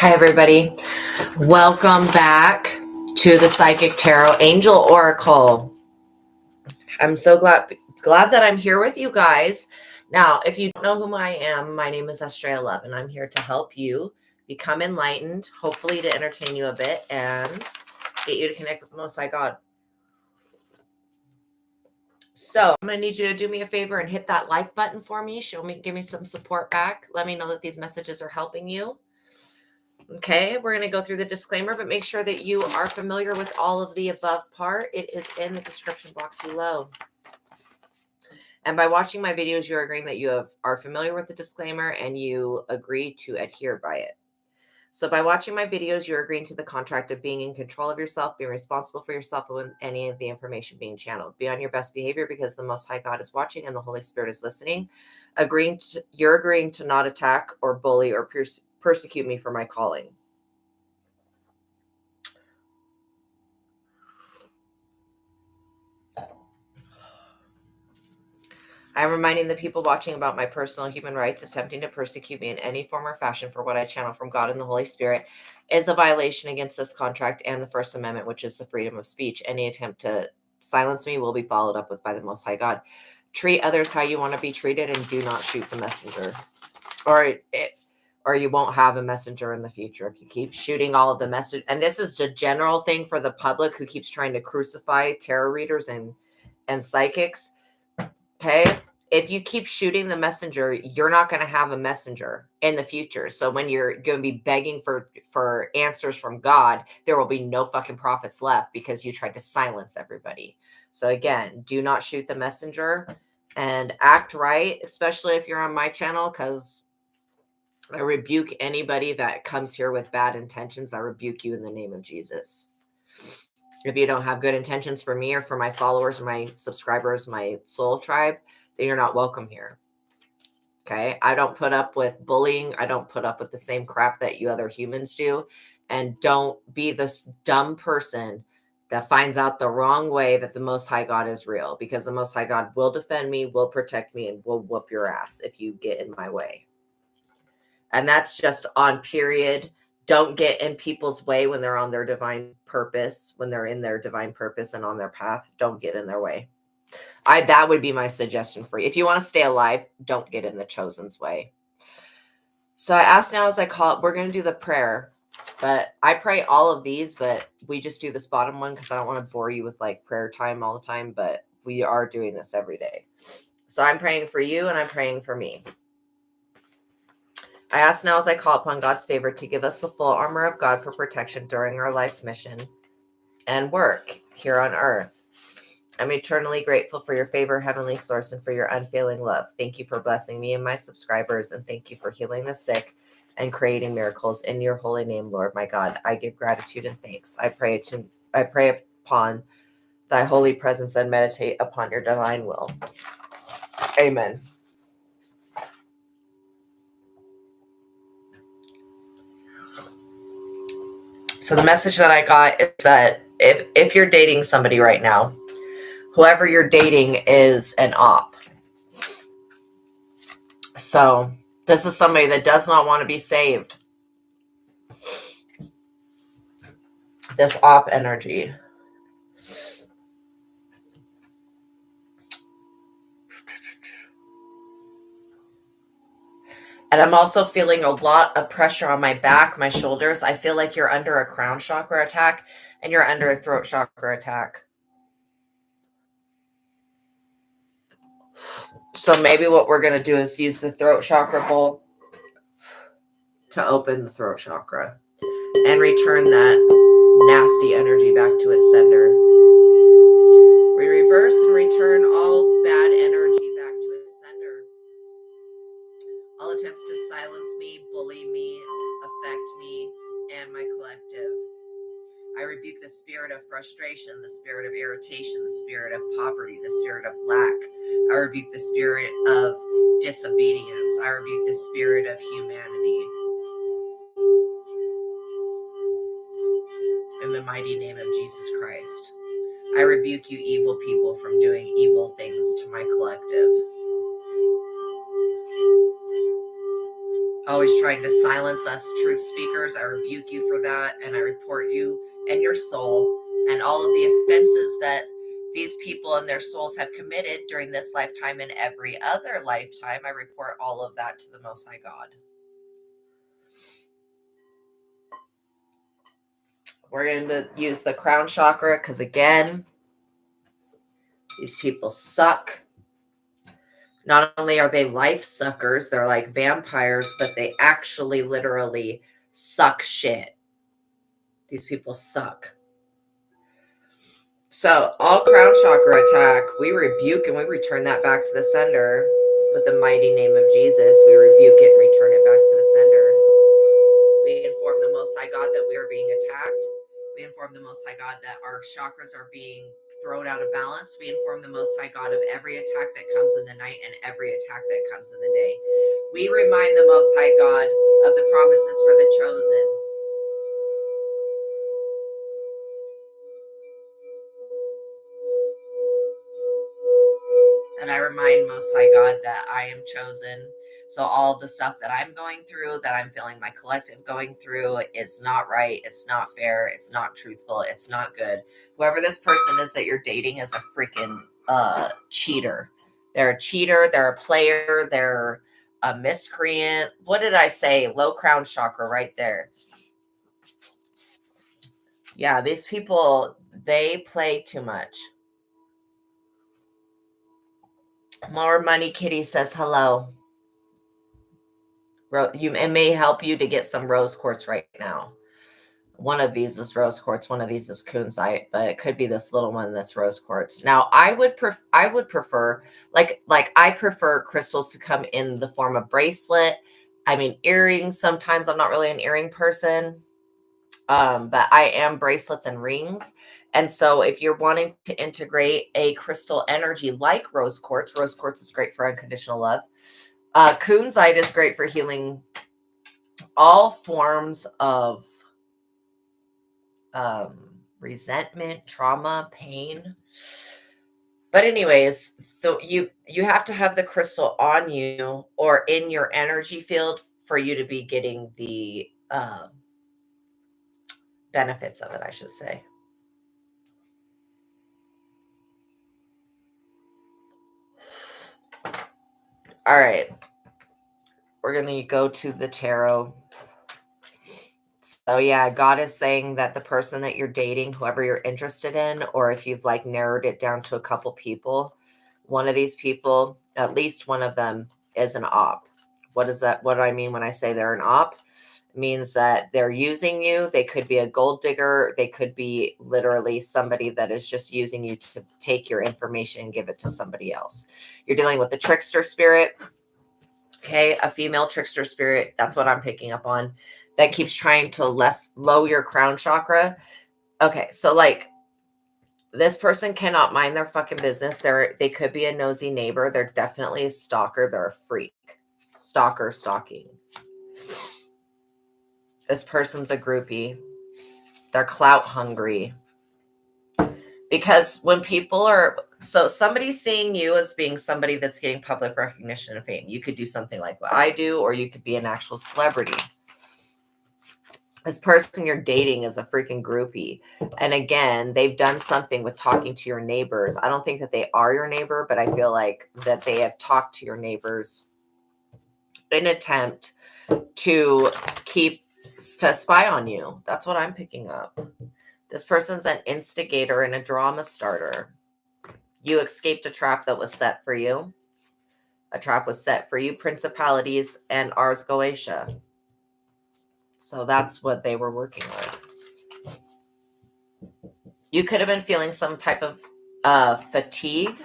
Hi, everybody. Welcome back to the Psychic Tarot Angel Oracle. I'm so glad that I'm here with you guys. Now, if you don't know who I am, my name is ASTRAEA Love, and I'm here to help you become enlightened, hopefully to entertain you a bit and get you to connect with the Most High God. So I'm going to need you to do me a favor and hit that like button for me. Give me some support back. Let me know that these messages are helping you. Okay, we're going to go through the disclaimer, but make sure that you are familiar with all of the above part. It is in the description box below. And by watching my videos, you're agreeing that you are familiar with the disclaimer and you agree to adhere by it. So by watching my videos, you're agreeing to the contract of being in control of yourself, being responsible for yourself and any of the information being channeled. Be on your best behavior because the Most High God is watching and the Holy Spirit is listening. You're agreeing to not attack or bully or persecute me for my calling. I am reminding the people watching about my personal human rights. Attempting to persecute me in any form or fashion for what I channel from God and the Holy Spirit is a violation against this contract and the First Amendment, which is the freedom of speech. Any attempt to silence me will be followed up with by the Most High God. Treat others how you want to be treated and do not shoot the messenger. Or you won't have a messenger in the future if you keep shooting all of the message. And this is a general thing for the public who keeps trying to crucify tarot readers and psychics. Okay, if you keep shooting the messenger, you're not going to have a messenger in the future. So when you're going to be begging for answers from God, there will be no fucking prophets left because you tried to silence everybody. So again, do not shoot the messenger and act right, especially if you're on my channel, because I rebuke anybody that comes here with bad intentions. I rebuke you in the name of Jesus. If you don't have good intentions for me or for my followers, my subscribers, my soul tribe, then you're not welcome here. Okay. I don't put up with bullying. I don't put up with the same crap that you other humans do. And don't be this dumb person that finds out the wrong way that the Most High God is real, because the Most High God will defend me, will protect me, and will whoop your ass if you get in my way. And that's just on period. Don't get in people's way when they're on their divine purpose, when they're in their divine purpose and on their path. Don't get in their way. That would be my suggestion for you. If you want to stay alive, don't get in the chosen's way. So I ask now as I call it, we're going to do the prayer. But I pray all of these, but we just do this bottom one because I don't want to bore you with like prayer time all the time. But we are doing this every day. So I'm praying for you and I'm praying for me. I ask now as I call upon God's favor to give us the full armor of God for protection during our life's mission and work here on earth. I'm eternally grateful for your favor, Heavenly Source, and for your unfailing love. Thank you for blessing me and my subscribers, and thank you for healing the sick and creating miracles in your holy name, Lord my God. I give gratitude and thanks. I pray upon thy holy presence and meditate upon your divine will. Amen. So the message that I got is that if you're dating somebody right now, whoever you're dating is an op. So this is somebody that does not want to be saved. This op energy. And I'm also feeling a lot of pressure on my back, my shoulders. I feel like you're under a crown chakra attack and you're under a throat chakra attack. So maybe what we're going to do is use the throat chakra bowl to open the throat chakra and return that nasty energy back to its sender. We reverse and return all bad energy back to its sender. All attempts to silence me, bully me, affect me, and my collective. I rebuke the spirit of frustration, the spirit of irritation, the spirit of poverty, the spirit of lack. I rebuke the spirit of disobedience. I rebuke the spirit of humanity. In the mighty name of Jesus Christ. I rebuke you evil people from doing evil things to my collective. always trying to silence us truth speakers. I rebuke you for that, and I report you and your soul and all of the offenses that these people and their souls have committed during this lifetime and every other lifetime. I report all of that to the Most High God. We're going to use the crown chakra because, again, these people suck. Not only are they life suckers, they're like vampires, but they actually literally suck shit. These people suck. So all crown chakra attack, we rebuke and we return that back to the sender with the mighty name of Jesus. We rebuke it and return it back to the sender. We inform the Most High God that we are being attacked. We inform the Most High God that our chakras are being thrown out of balance. We inform the Most High God of every attack that comes in the night and every attack that comes in the day. We remind the Most High God of the promises for the chosen. And I remind Most High God that I am chosen. So all of the stuff that I'm going through, that I'm feeling my collective going through, is not right. It's not fair. It's not truthful. It's not good. Whoever this person is that you're dating is a freaking cheater. They're a cheater. They're a player. They're a miscreant. What did I say? Low crown chakra right there. Yeah, these people, they play too much. More Money Kitty says hello. It may help you to get some rose quartz right now. One of these is rose quartz, one of these is kunzite, but it could be this little one that's rose quartz. Now, I would prefer like I prefer crystals to come in the form of bracelet. I mean, earrings. Sometimes I'm not really an earring person, but I am bracelets and rings. And so, if you're wanting to integrate a crystal energy like rose quartz is great for unconditional love. Kunzite is great for healing all forms of resentment, trauma, pain. But anyways, so you have to have the crystal on you or in your energy field for you to be getting the benefits of it, I should say. All right. We're going to go to the tarot. So yeah, God is saying that the person that you're dating, whoever you're interested in, or if you've like narrowed it down to a couple people, one of these people, at least one of them, is an op. What is that? What do I mean when I say they're an op? It means that they're using you. They could be a gold digger. They could be literally somebody that is just using you to take your information and give it to somebody else. You're dealing with the trickster spirit. Okay, a female trickster spirit. That's what I'm picking up on. That keeps trying to low your crown chakra. Okay, so like this person cannot mind their fucking business. They could be a nosy neighbor. They're definitely a stalker. They're a freak. Stalker stalking. This person's a groupie. They're clout hungry. Because when people are, so somebody's seeing you as being somebody that's getting public recognition and fame. You could do something like what I do, or you could be an actual celebrity. This person you're dating is a freaking groupie. And again, they've done something with talking to your neighbors. I don't think that they are your neighbor, but I feel like that they have talked to your neighbors in an attempt to spy on you. That's what I'm picking up. This person's an instigator and a drama starter. You escaped a trap that was set for you. A trap was set for you, principalities and Ars Goetia. So that's what they were working with. You could have been feeling some type of fatigue.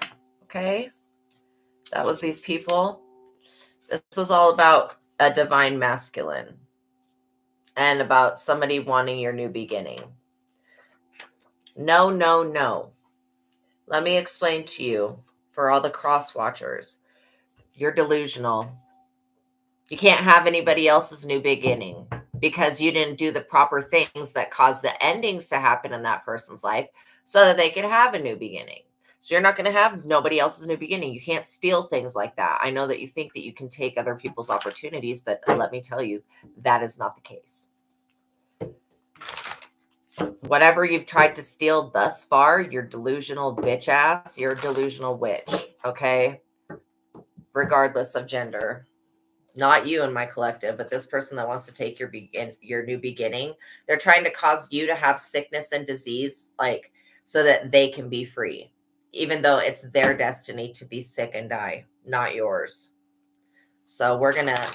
Okay. That was these people. This was all about a divine masculine and about somebody wanting your new beginning. No, no, no. Let me explain to you, for all the cross watchers, you're delusional. You can't have anybody else's new beginning because you didn't do the proper things that caused the endings to happen in that person's life so that they could have a new beginning. So you're not going to have nobody else's new beginning. You can't steal things like that. I know that you think that you can take other people's opportunities, but let me tell you, that is not the case. Whatever you've tried to steal thus far, you're delusional bitch ass, you're a delusional witch, okay? Regardless of gender. Not you in my collective, but this person that wants to take your new beginning, they're trying to cause you to have sickness and disease, like, so that they can be free, even though it's their destiny to be sick and die, not yours. So we're going to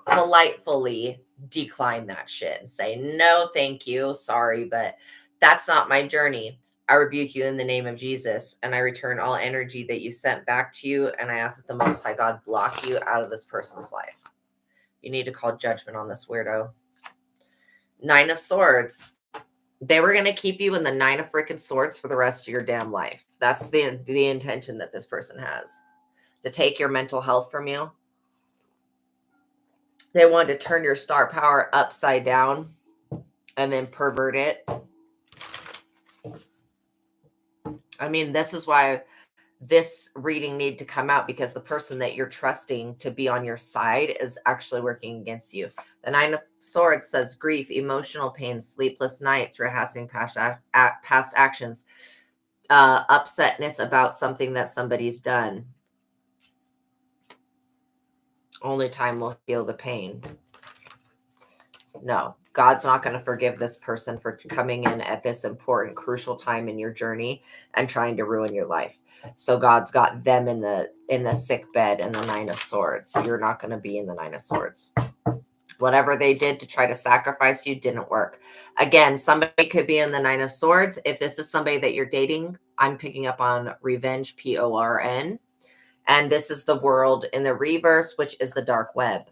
politely decline that shit and say, no, thank you. Sorry, but that's not my journey. I rebuke you in the name of Jesus, and I return all energy that you sent back to you. And I ask that the Most High God block you out of this person's life. You need to call judgment on this weirdo. 9 of Swords. They were going to keep you in the 9 of freaking Swords for the rest of your damn life. That's the intention that this person has. To take your mental health from you. They wanted to turn your star power upside down and then pervert it. I mean, this is why this reading needed to come out, because the person that you're trusting to be on your side is actually working against you. The 9 of Swords says grief, emotional pain, sleepless nights, rehearsing past actions, upsetness about something that somebody's done. Only time will heal the pain. No, God's not going to forgive this person for coming in at this important, crucial time in your journey and trying to ruin your life. So God's got them in the sick bed in the 9 of Swords. You're not going to be in the 9 of Swords. Whatever they did to try to sacrifice you didn't work. Again, somebody could be in the 9 of Swords. If this is somebody that you're dating, I'm picking up on revenge, PORN. And this is the world in the reverse, which is the dark web.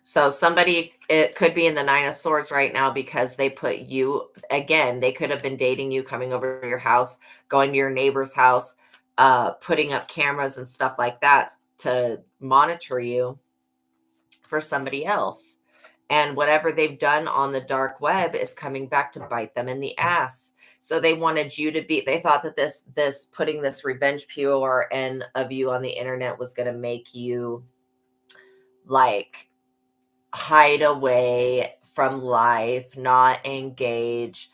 So somebody, it could be in the 9 of Swords right now because they put you, again, they could have been dating you, coming over to your house, going to your neighbor's house, putting up cameras and stuff like that to monitor you for somebody else. And whatever they've done on the dark web is coming back to bite them in the ass. So they wanted you to be, they thought that this putting this revenge PORN of you on the internet was going to make you like hide away from life, not engage,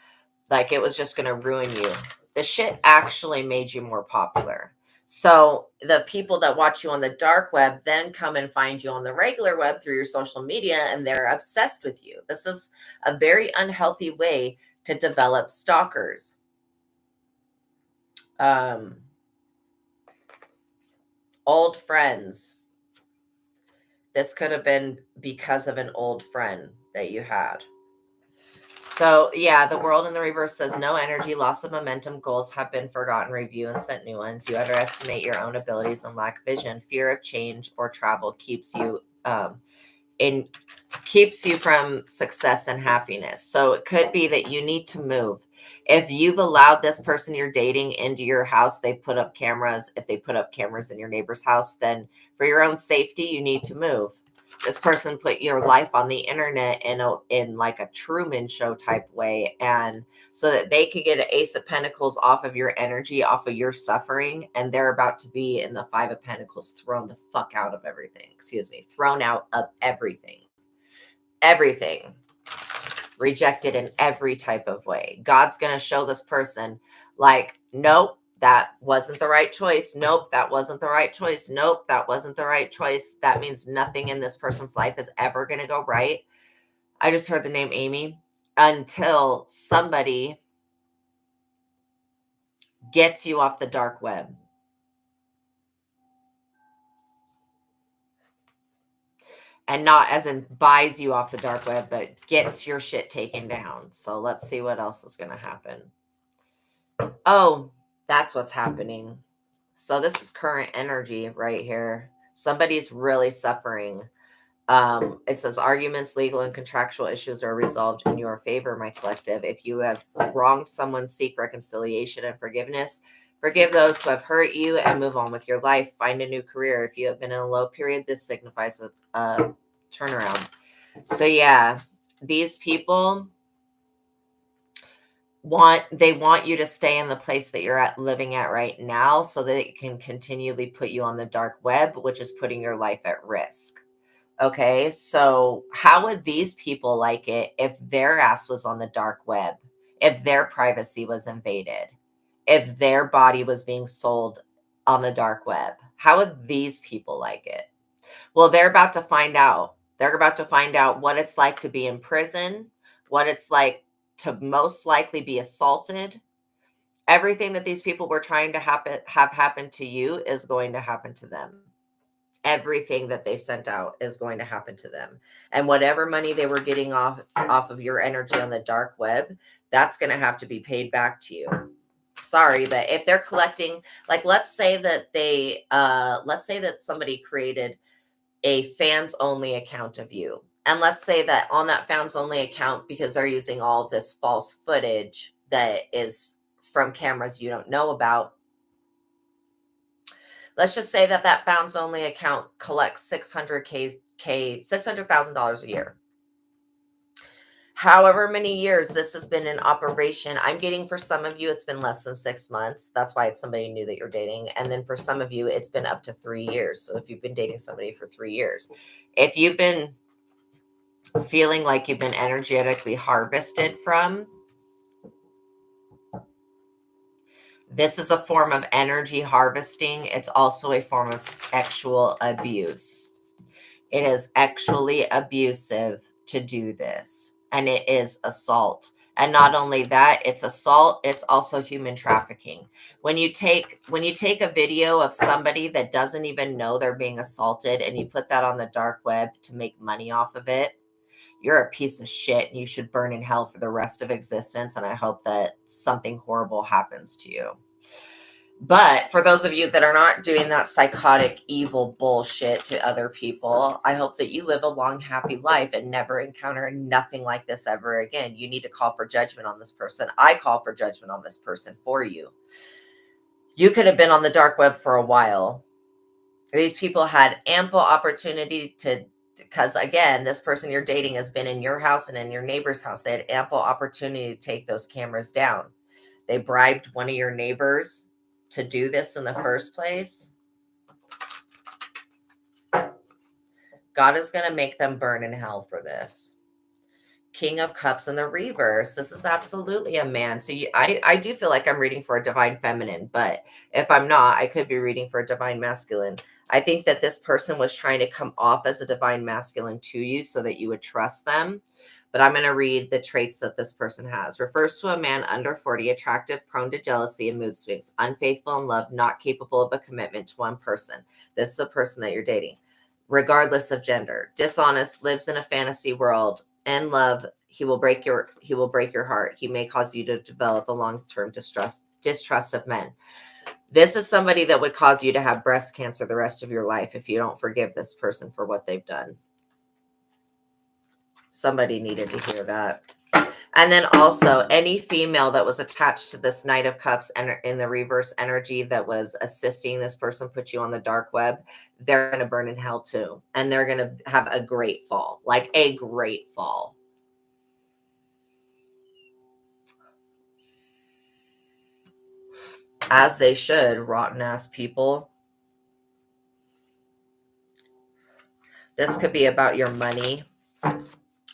like it was just going to ruin you. The shit actually made you more popular. So the people that watch you on the dark web then come and find you on the regular web through your social media, and they're obsessed with you. This is a very unhealthy way to develop stalkers. Old friends. This could have been because of an old friend that you had. So, yeah, the world in the reverse says no energy, loss of momentum, goals have been forgotten, review and set new ones. You underestimate your own abilities and lack vision. Fear of change or travel keeps you from success and happiness. So it could be that you need to move. If you've allowed this person you're dating into your house, they've put up cameras. If they put up cameras in your neighbor's house, then for your own safety, you need to move. This person put your life on the internet in like a Truman Show type way, and so that they could get an Ace of Pentacles off of your energy, off of your suffering, and they're about to be in the 5 of Pentacles, thrown the fuck out of everything. Thrown out of everything. Everything. Rejected in every type of way. God's going to show this person like, nope, that wasn't the right choice. Nope, that wasn't the right choice. Nope, that wasn't the right choice. That means nothing in this person's life is ever going to go right. I just heard the name Amy. Until somebody gets you off the dark web. And not as in buys you off the dark web, but gets your shit taken down. So let's see what else is going to happen. Oh, that's what's happening. So this is current energy right here. Somebody's really suffering. It says arguments, legal and contractual issues are resolved in your favor, my collective. If you have wronged someone, seek reconciliation and forgiveness. Forgive those who have hurt you and move on with your life. Find a new career. If you have been in a low period, this signifies a turnaround. So yeah, these people they want you to stay in the place that you're living at right now, so that it can continually put you on the dark web, which is putting your life at risk. Okay, so how would these people like it if their ass was on the dark web, if their privacy was invaded, if their body was being sold on the dark web? How would these people like it? Well, they're about to find out. They're about to find out what it's like to be in prison, what it's like to most likely be assaulted. Everything that these people were trying to have happen to you is going to happen to them. Everything that they sent out is going to happen to them. And whatever money they were getting off of your energy on the dark web, that's going to have to be paid back to you. Sorry, but if they're collecting, like, let's say that somebody created a fans only account of you. And let's say that on that fans only account, because they're using all of this false footage that is from cameras you don't know about, let's just say that that fans only account collects $600,000 a year. However many years this has been in operation, I'm getting for some of you, it's been less than 6 months. That's why it's somebody new that you're dating. And then for some of you, it's been up to 3 years. So if you've been dating somebody for 3 years, if you've been feeling like you've been energetically harvested from, this is a form of energy harvesting. It's also a form of sexual abuse. It is actually abusive to do this, and it is assault. And not only that, it's assault, it's also human trafficking. When you take a video of somebody that doesn't even know they're being assaulted and you put that on the dark web to make money off of it, you're a piece of shit and you should burn in hell for the rest of existence. And I hope that something horrible happens to you. But for those of you that are not doing that psychotic, evil bullshit to other people, I hope that you live a long, happy life and never encounter nothing like this ever again. You need to call for judgment on this person. I call for judgment on this person for you. You could have been on the dark web for a while. These people had ample opportunity because again, this person you're dating has been in your house and in your neighbor's house. They had ample opportunity to take those cameras down. They bribed one of your neighbors to do this in the first place. God is going to make them burn in hell for this. King of Cups in the reverse. This is absolutely a man. So I do feel like I'm reading for a divine feminine, but if I'm not, I could be reading for a divine masculine. I think that this person was trying to come off as a divine masculine to you so that you would trust them. But I'm going to read the traits that this person has. Refers to a man under 40, attractive, prone to jealousy and mood swings, unfaithful in love, not capable of a commitment to one person. This is a person that you're dating, regardless of gender. Dishonest, lives in a fantasy world. In love, he will break your heart. He may cause you to develop a long-term distrust of men. This is somebody that would cause you to have breast cancer the rest of your life if you don't forgive this person for what they've done. Somebody needed to hear that. And then also any female that was attached to this Knight of Cups and in the reverse energy that was assisting this person put you on the dark web, they're going to burn in hell too. And they're going to have a great fall, like a great fall. As they should, rotten ass people. This could be about your money.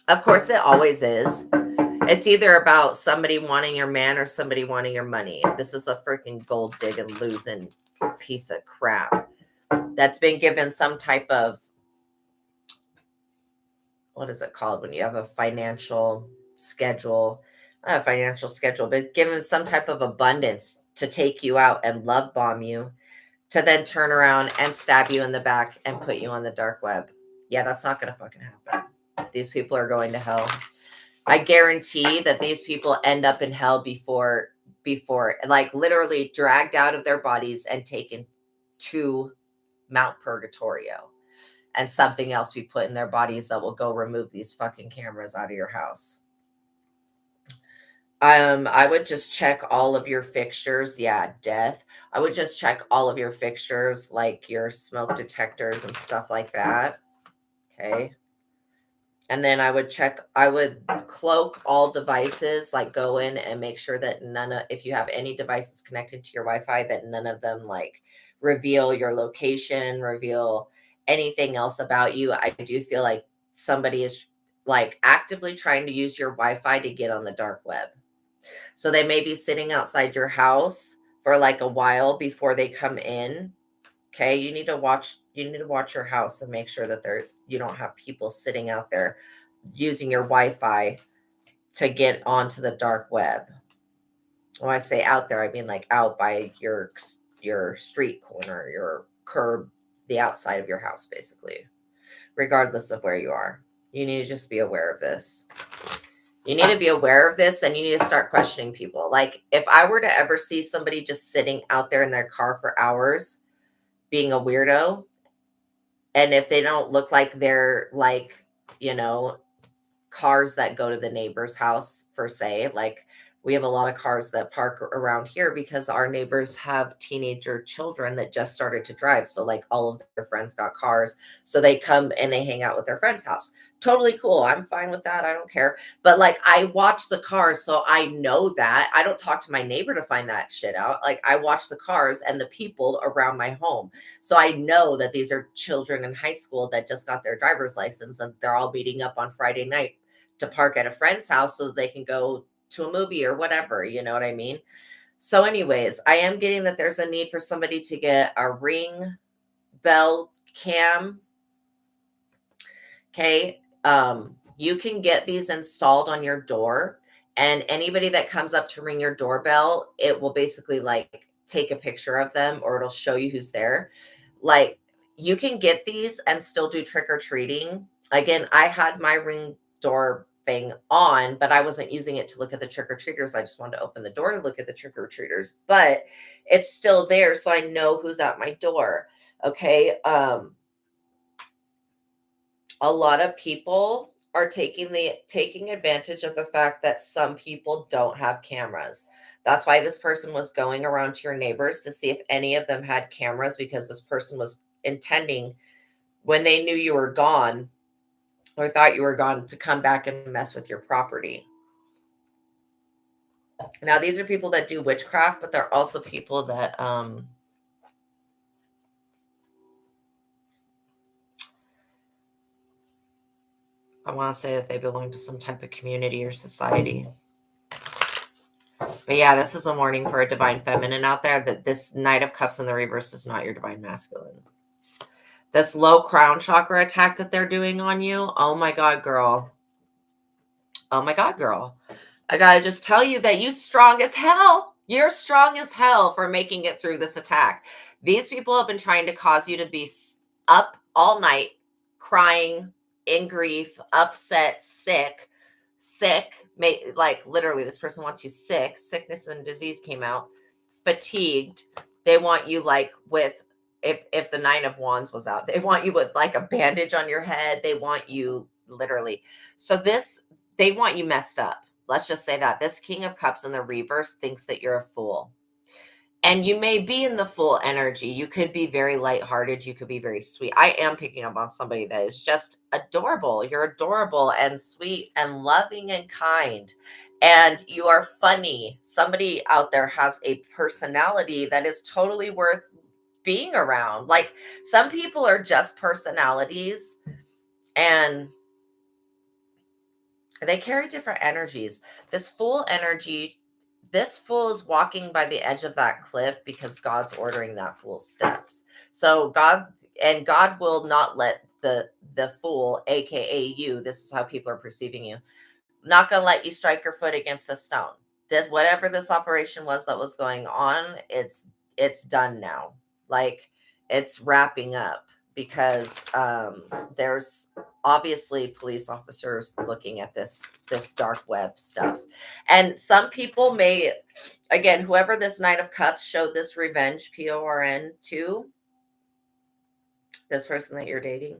Of course, it always is. It's either about somebody wanting your man or somebody wanting your money. This is a freaking gold digging, losing piece of crap that's been given some type of, what is it called when you have a financial schedule? Not a financial schedule, but given some type of abundance to take you out and love bomb you, to then turn around and stab you in the back and put you on the dark web. Yeah, that's not going to fucking happen. These people are going to hell. I guarantee that these people end up in hell before, like literally dragged out of their bodies and taken to Mount Purgatorio, and something else be put in their bodies that will go remove these fucking cameras out of your house. I would just check all of your fixtures. Yeah, death. I would just check all of your fixtures, like your smoke detectors and stuff like that. Okay. And then I would cloak all devices, like go in and make sure that if you have any devices connected to your Wi-Fi, that none of them like reveal your location, reveal anything else about you. I do feel like somebody is like actively trying to use your Wi-Fi to get on the dark web. So they may be sitting outside your house for like a while before they come in. Okay, you need to watch your house and make sure that you don't have people sitting out there using your Wi-Fi to get onto the dark web. When I say out there, I mean like out by your street corner, your curb, the outside of your house, basically, regardless of where you are. You need to just be aware of this. You need to be aware of this, and you need to start questioning people. Like if I were to ever see somebody just sitting out there in their car for hours being a weirdo, and if they don't look like they're like, cars that go to the neighbor's house, per se, like we have a lot of cars that park around here because our neighbors have teenager children that just started to drive. So like all of their friends got cars. So they come and they hang out with their friend's house. Totally cool. I'm fine with that. I don't care. But like I watch the cars, so I know that. I don't talk to my neighbor to find that shit out. Like I watch the cars and the people around my home. So I know that these are children in high school that just got their driver's license and they're all meeting up on Friday night to park at a friend's house so that they can go to a movie or whatever, you know what I mean? So anyways, I am getting that there's a need for somebody to get a Ring bell cam. Okay. You can get these installed on your door, and anybody that comes up to ring your doorbell, it will basically like take a picture of them, or it'll show you who's there. Like you can get these and still do trick-or-treating. Again, I had my Ring door thing on, but I wasn't using it to look at the trick-or-treaters. I just wanted to open the door to look at the trick-or-treaters, but it's still there, so I know who's at my door. Okay. A lot of people are taking advantage of the fact that some people don't have cameras. That's why this person was going around to your neighbors to see if any of them had cameras, because this person was intending, when they knew you were gone or thought you were gone, to come back and mess with your property. Now, these are people that do witchcraft, but they're also people that I want to say that they belong to some type of community or society. But yeah, this is a warning for a divine feminine out there, that this Knight of Cups in the reverse is not your divine masculine. This low crown chakra attack that they're doing on you, oh my God, girl. Oh my God, girl. I got to just tell you that you strong as hell. You're strong as hell for making it through this attack. These people have been trying to cause you to be up all night, crying, in grief, upset, sick, like literally this person wants you sick. Sickness and disease came out. Fatigued. They want you like with, if the 9 of Wands was out, they want you with like a bandage on your head. They want you literally. So they want you messed up. Let's just say that. This King of Cups in the reverse thinks that you're a fool. And you may be in the full energy. You could be very lighthearted. You could be very sweet. I am picking up on somebody that is just adorable. You're adorable and sweet and loving and kind. And you are funny. Somebody out there has a personality that is totally worth being around. Like some people are just personalities, and they carry different energies. This Fool energy, this fool is walking by the edge of that cliff because God's ordering that fool's steps. So God will not let the fool, aka you, this is how people are perceiving you, not gonna let you strike your foot against a stone. This, whatever this operation was that was going on, it's done now. Like it's wrapping up, because there's obviously police officers looking at this dark web stuff. And some people may, again, whoever this Knight of Cups showed this revenge, PORN, to this person that you're dating,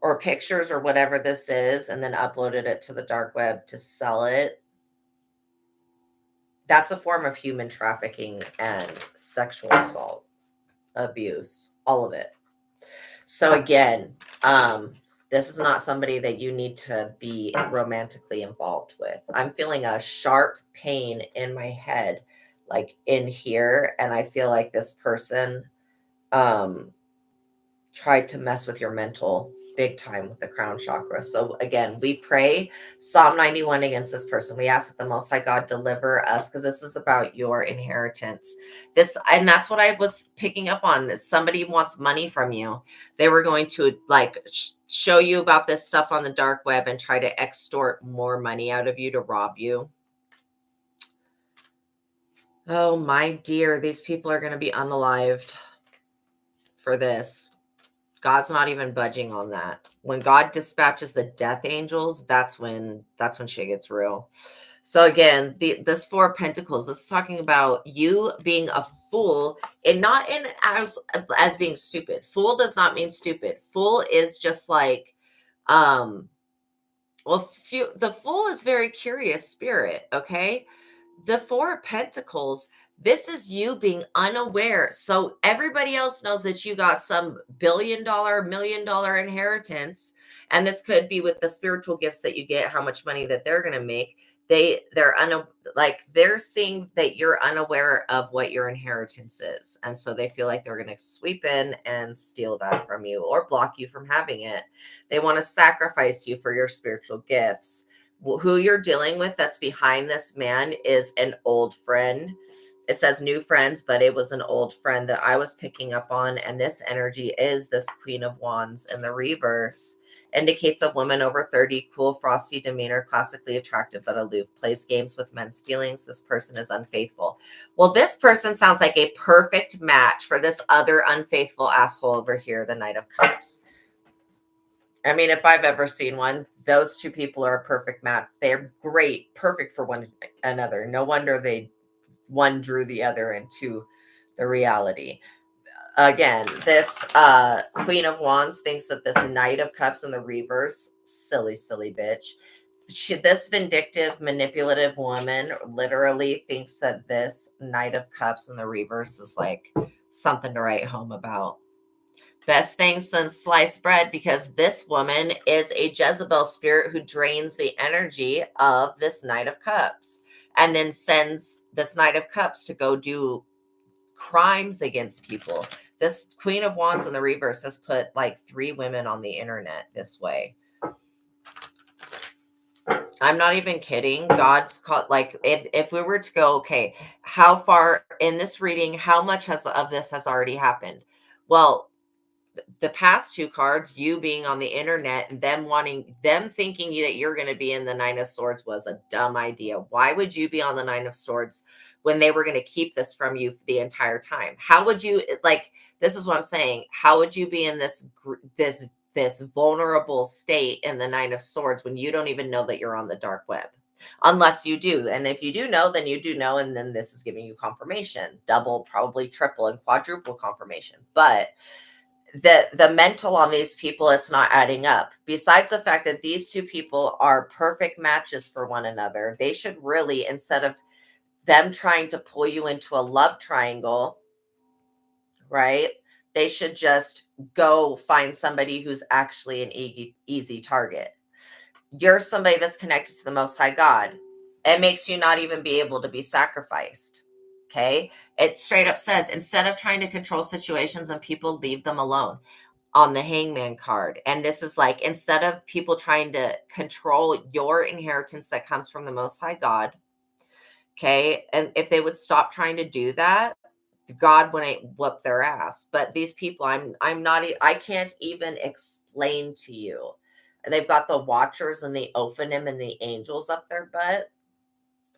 or pictures or whatever this is, and then uploaded it to the dark web to sell it. That's a form of human trafficking and sexual assault, abuse, all of it. So again, This is not somebody that you need to be romantically involved with. I'm feeling a sharp pain in my head, like in here. And I feel like this person um, tried to mess with your mental big time with the crown chakra. So again, we pray Psalm 91 against this person. We ask that the Most High God deliver us, because this is about your inheritance. And that's what I was picking up on. Somebody wants money from you. They were going to like show you about this stuff on the dark web and try to extort more money out of you to rob you. Oh my dear, these people are going to be unalived for this. God's not even budging on that. When God dispatches the death angels, that's when shit gets real. So again, this Four of Pentacles, this is talking about you being a fool, and not in as being stupid. Fool does not mean stupid. Fool is just like the fool is very curious spirit, okay? The Four of Pentacles, this is you being unaware. So everybody else knows that you got some $1 million inheritance. And this could be with the spiritual gifts that you get, how much money that they're going to make. They're seeing that you're unaware of what your inheritance is. And so they feel like they're going to sweep in and steal that from you or block you from having it. They want to sacrifice you for your spiritual gifts. Who you're dealing with that's behind this man is an old friend. It says new friends, but it was an old friend that I was picking up on. And this energy is this Queen of Wands in the reverse. Indicates a woman over 30, cool, frosty demeanor, classically attractive but aloof, plays games with men's feelings. This person is unfaithful. Well, this person sounds like a perfect match for this other unfaithful asshole over here, the Knight of Cups. I mean, if I've ever seen one, those two people are a perfect match. They're great, perfect for one another. No wonder one drew the other into the reality. Again, this Queen of Wands thinks that this Knight of Cups in the reverse, silly bitch. This vindictive, manipulative woman literally thinks that this Knight of Cups in the reverse is like something to write home about. Best thing since sliced bread, because this woman is a Jezebel spirit who drains the energy of this Knight of Cups and then sends this Knight of Cups to go do crimes against people. This Queen of Wands in the reverse has put like 3 women on the internet this way. I'm not even kidding. God's caught, like, if we were to go, okay, how far in this reading, how much of this has already happened? Well, the past 2 cards, you being on the internet and them thinking that you're going to be in the Nine of Swords was a dumb idea. Why would you be on the Nine of Swords when they were going to keep this from you the entire time? How would you, like, this is what I'm saying. How would you be in this vulnerable state in the Nine of Swords when you don't even know that you're on the dark web? Unless you do. And if you do know, then you do know. And then this is giving you confirmation, double, probably triple and quadruple confirmation. But the mental on these people, it's not adding up. Besides the fact that these 2 people are perfect matches for one another, they should really, instead of them trying to pull you into a love triangle, right, they should just go find somebody who's actually an easy target. You're somebody that's connected to the Most High God. It makes you not even be able to be sacrificed. Okay. It straight up says, instead of trying to control situations and people, leave them alone, on the Hangman card. And this is like, instead of people trying to control your inheritance that comes from the Most High God. Okay. And if they would stop trying to do that, God wouldn't whoop their ass. But these people, I can't even explain to you. They've got the Watchers and the Ophanim and the Angels up their butt.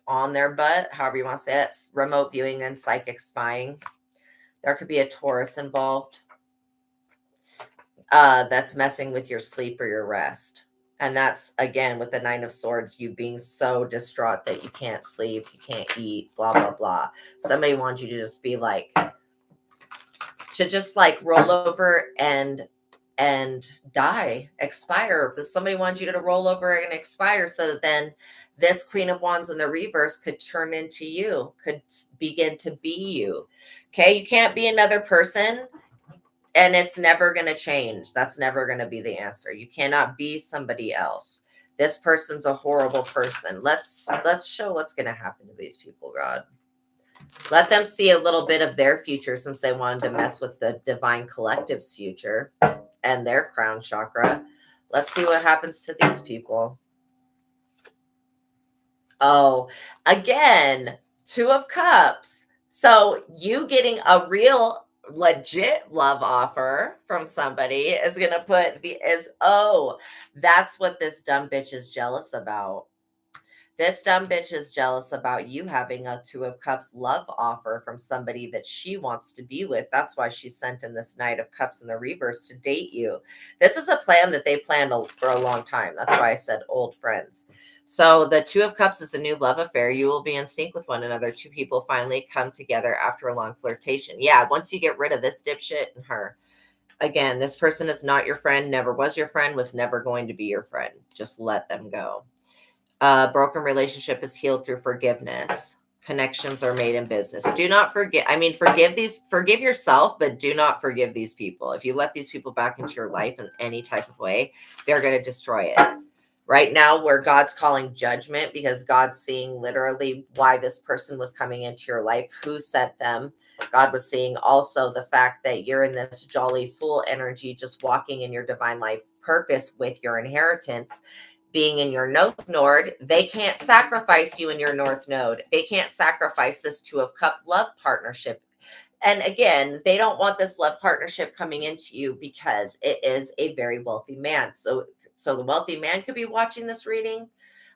On their butt, however you want to say it. It's remote viewing and psychic spying. There could be a Taurus involved that's messing with your sleep or your rest. And that's, again, with the Nine of Swords, you being so distraught that you can't sleep, you can't eat, blah, blah, blah. Somebody wants you to just be like, roll over and die, expire. Somebody wants you to roll over and expire so that then this Queen of Wands in the reverse could turn into you, could begin to be you. Okay, you can't be another person And it's never going to change. That's never going to be the answer. You cannot be somebody else. This person's a horrible person. Let's show what's going to happen to these people, God. Let them see a little bit of their future, since they wanted to mess with the divine collective's future and their crown chakra. Let's see what happens to these people. Oh, again, Two of Cups. So you getting a real legit love offer from somebody is going to put that's what this dumb bitch is jealous about. This dumb bitch is jealous about you having a Two of Cups love offer from somebody that she wants to be with. That's why she sent in this Knight of Cups in the reverse to date you. This is a plan that they planned for a long time. That's why I said old friends. So the Two of Cups is a new love affair. You will be in sync with one another. Two people finally come together after a long flirtation. Yeah, once you get rid of this dipshit and her. Again, this person is not your friend, never was your friend, was never going to be your friend. Just let them go. Broken relationship is healed through forgiveness. Connections are made in business. Do not forget. I mean, forgive yourself, but do not forgive these people. If you let these people back into your life in any type of way, they're going to destroy it. Right now, where God's calling judgment, because God's seeing literally why this person was coming into your life, who sent them. God was seeing also the fact that you're in this jolly fool energy, just walking in your divine life purpose with your inheritance. Being in your North Node, they can't sacrifice you in your North Node. They can't sacrifice this Two of Cup love partnership. And again, they don't want this love partnership coming into you because it is a very wealthy man. So the wealthy man could be watching this reading.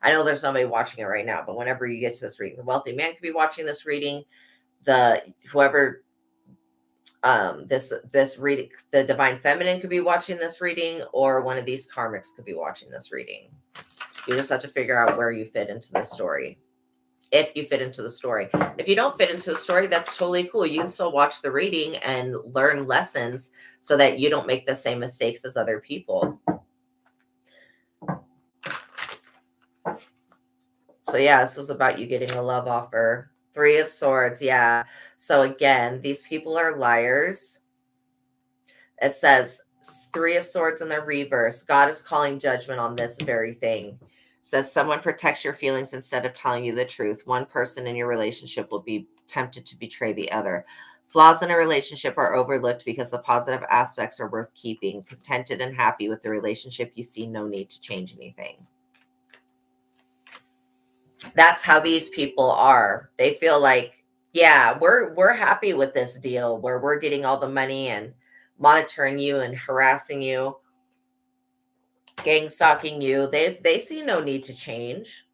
I know there's nobody watching it right now, but whenever you get to this reading, the wealthy man could be watching this reading. This reading, the divine feminine could be watching this reading, or one of these karmics could be watching this reading. You just have to figure out where you fit into the story. If you fit into the story. If you don't fit into the story, that's totally cool. You can still watch the reading and learn lessons so that you don't make the same mistakes as other people. So yeah, this was about you getting a love offer. Three of Swords, yeah. So again, these people are liars. It says Three of Swords in the reverse. God is calling judgment on this very thing. It says someone protects your feelings instead of telling you the truth. One person in your relationship will be tempted to betray the other. Flaws in a relationship are overlooked because the positive aspects are worth keeping. Contented and happy with the relationship you see no need to change anything. That's how these people are. They feel like, yeah, we're happy with this deal where we're getting all the money and monitoring you and harassing you, gang stalking you. They see no need to change.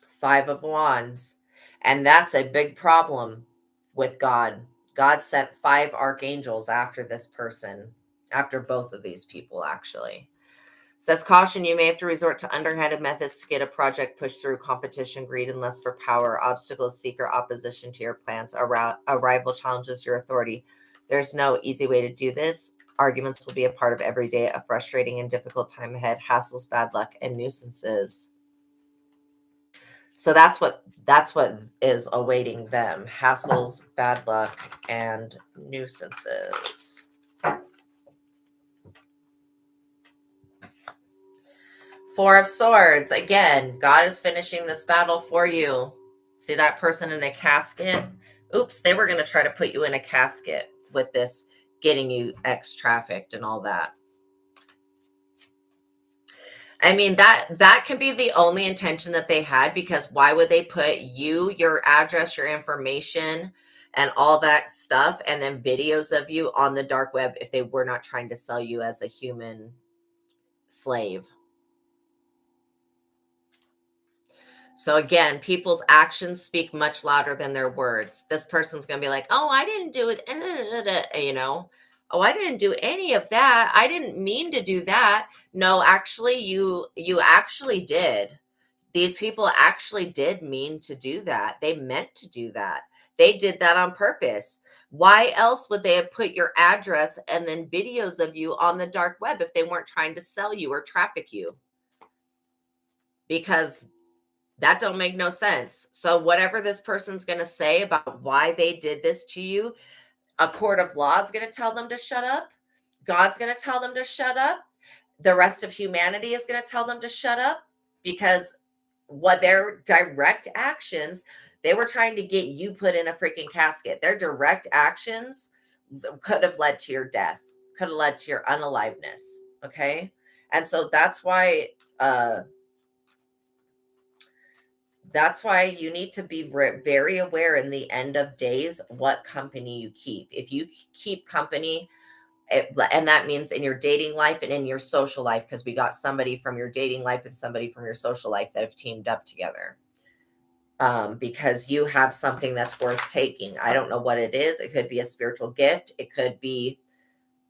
Five of Wands. And that's a big problem with God. God sent 5 archangels after this person, after both of these people, actually. Says, caution, you may have to resort to underhanded methods to get a project pushed through. Competition, greed, and lust for power. Obstacles, seeker, opposition to your plans. A rival challenges your authority. There's no easy way to do this. Arguments will be a part of every day. A frustrating and difficult time ahead. Hassles, bad luck, and nuisances. So that's what is awaiting them. Hassles, bad luck, and nuisances. Four of Swords. Again, God is finishing this battle for you. See that person in a casket? Oops, they were going to try to put you in a casket with this getting you ex-trafficked and all that. I mean, that can be the only intention that they had, because why would they put you, your address, your information, and all that stuff, and then videos of you on the dark web if they were not trying to sell you as a human slave? So again, people's actions speak much louder than their words. This person's going to be like, oh, I didn't do it. You know, oh, I didn't do any of that. I didn't mean to do that. No, actually, you actually did. These people actually did mean to do that. They meant to do that. They did that on purpose. Why else would they have put your address and then videos of you on the dark web if they weren't trying to sell you or traffic you? Because That don't make no sense. So whatever this person's going to say about why they did this to you, a court of law is going to tell them to shut up. God's going to tell them to shut up. The rest of humanity is going to tell them to shut up, because what their direct actions, they were trying to get you put in a freaking casket. Their direct actions could have led to your death, could have led to your unaliveness. Okay. And so that's why you need to be very aware in the end of days what company you keep. If you keep company, and that means in your dating life and in your social life, because we got somebody from your dating life and somebody from your social life that have teamed up together, because you have something that's worth taking. I don't know what it is. It could be a spiritual gift. It could be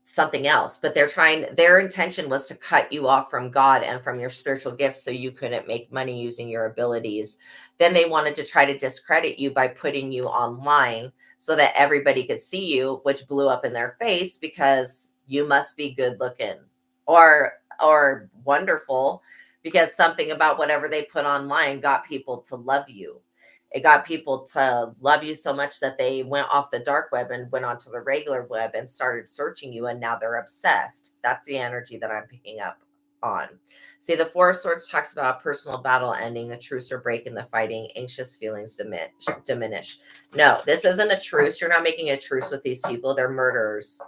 something else, but their intention was to cut you off from God and from your spiritual gifts so you couldn't make money using your abilities. Then they wanted to try to discredit you by putting you online so that everybody could see you, which blew up in their face, because you must be good looking or wonderful, because something about whatever they put online got people to love you. It got people to love you so much that they went off the dark web and went onto the regular web and started searching you, and now they're obsessed. That's the energy that I'm picking up on. See, the Four of Swords talks about personal battle ending, a truce or break in the fighting, anxious feelings diminish. No, this isn't a truce. You're not making a truce with these people. They're murderers.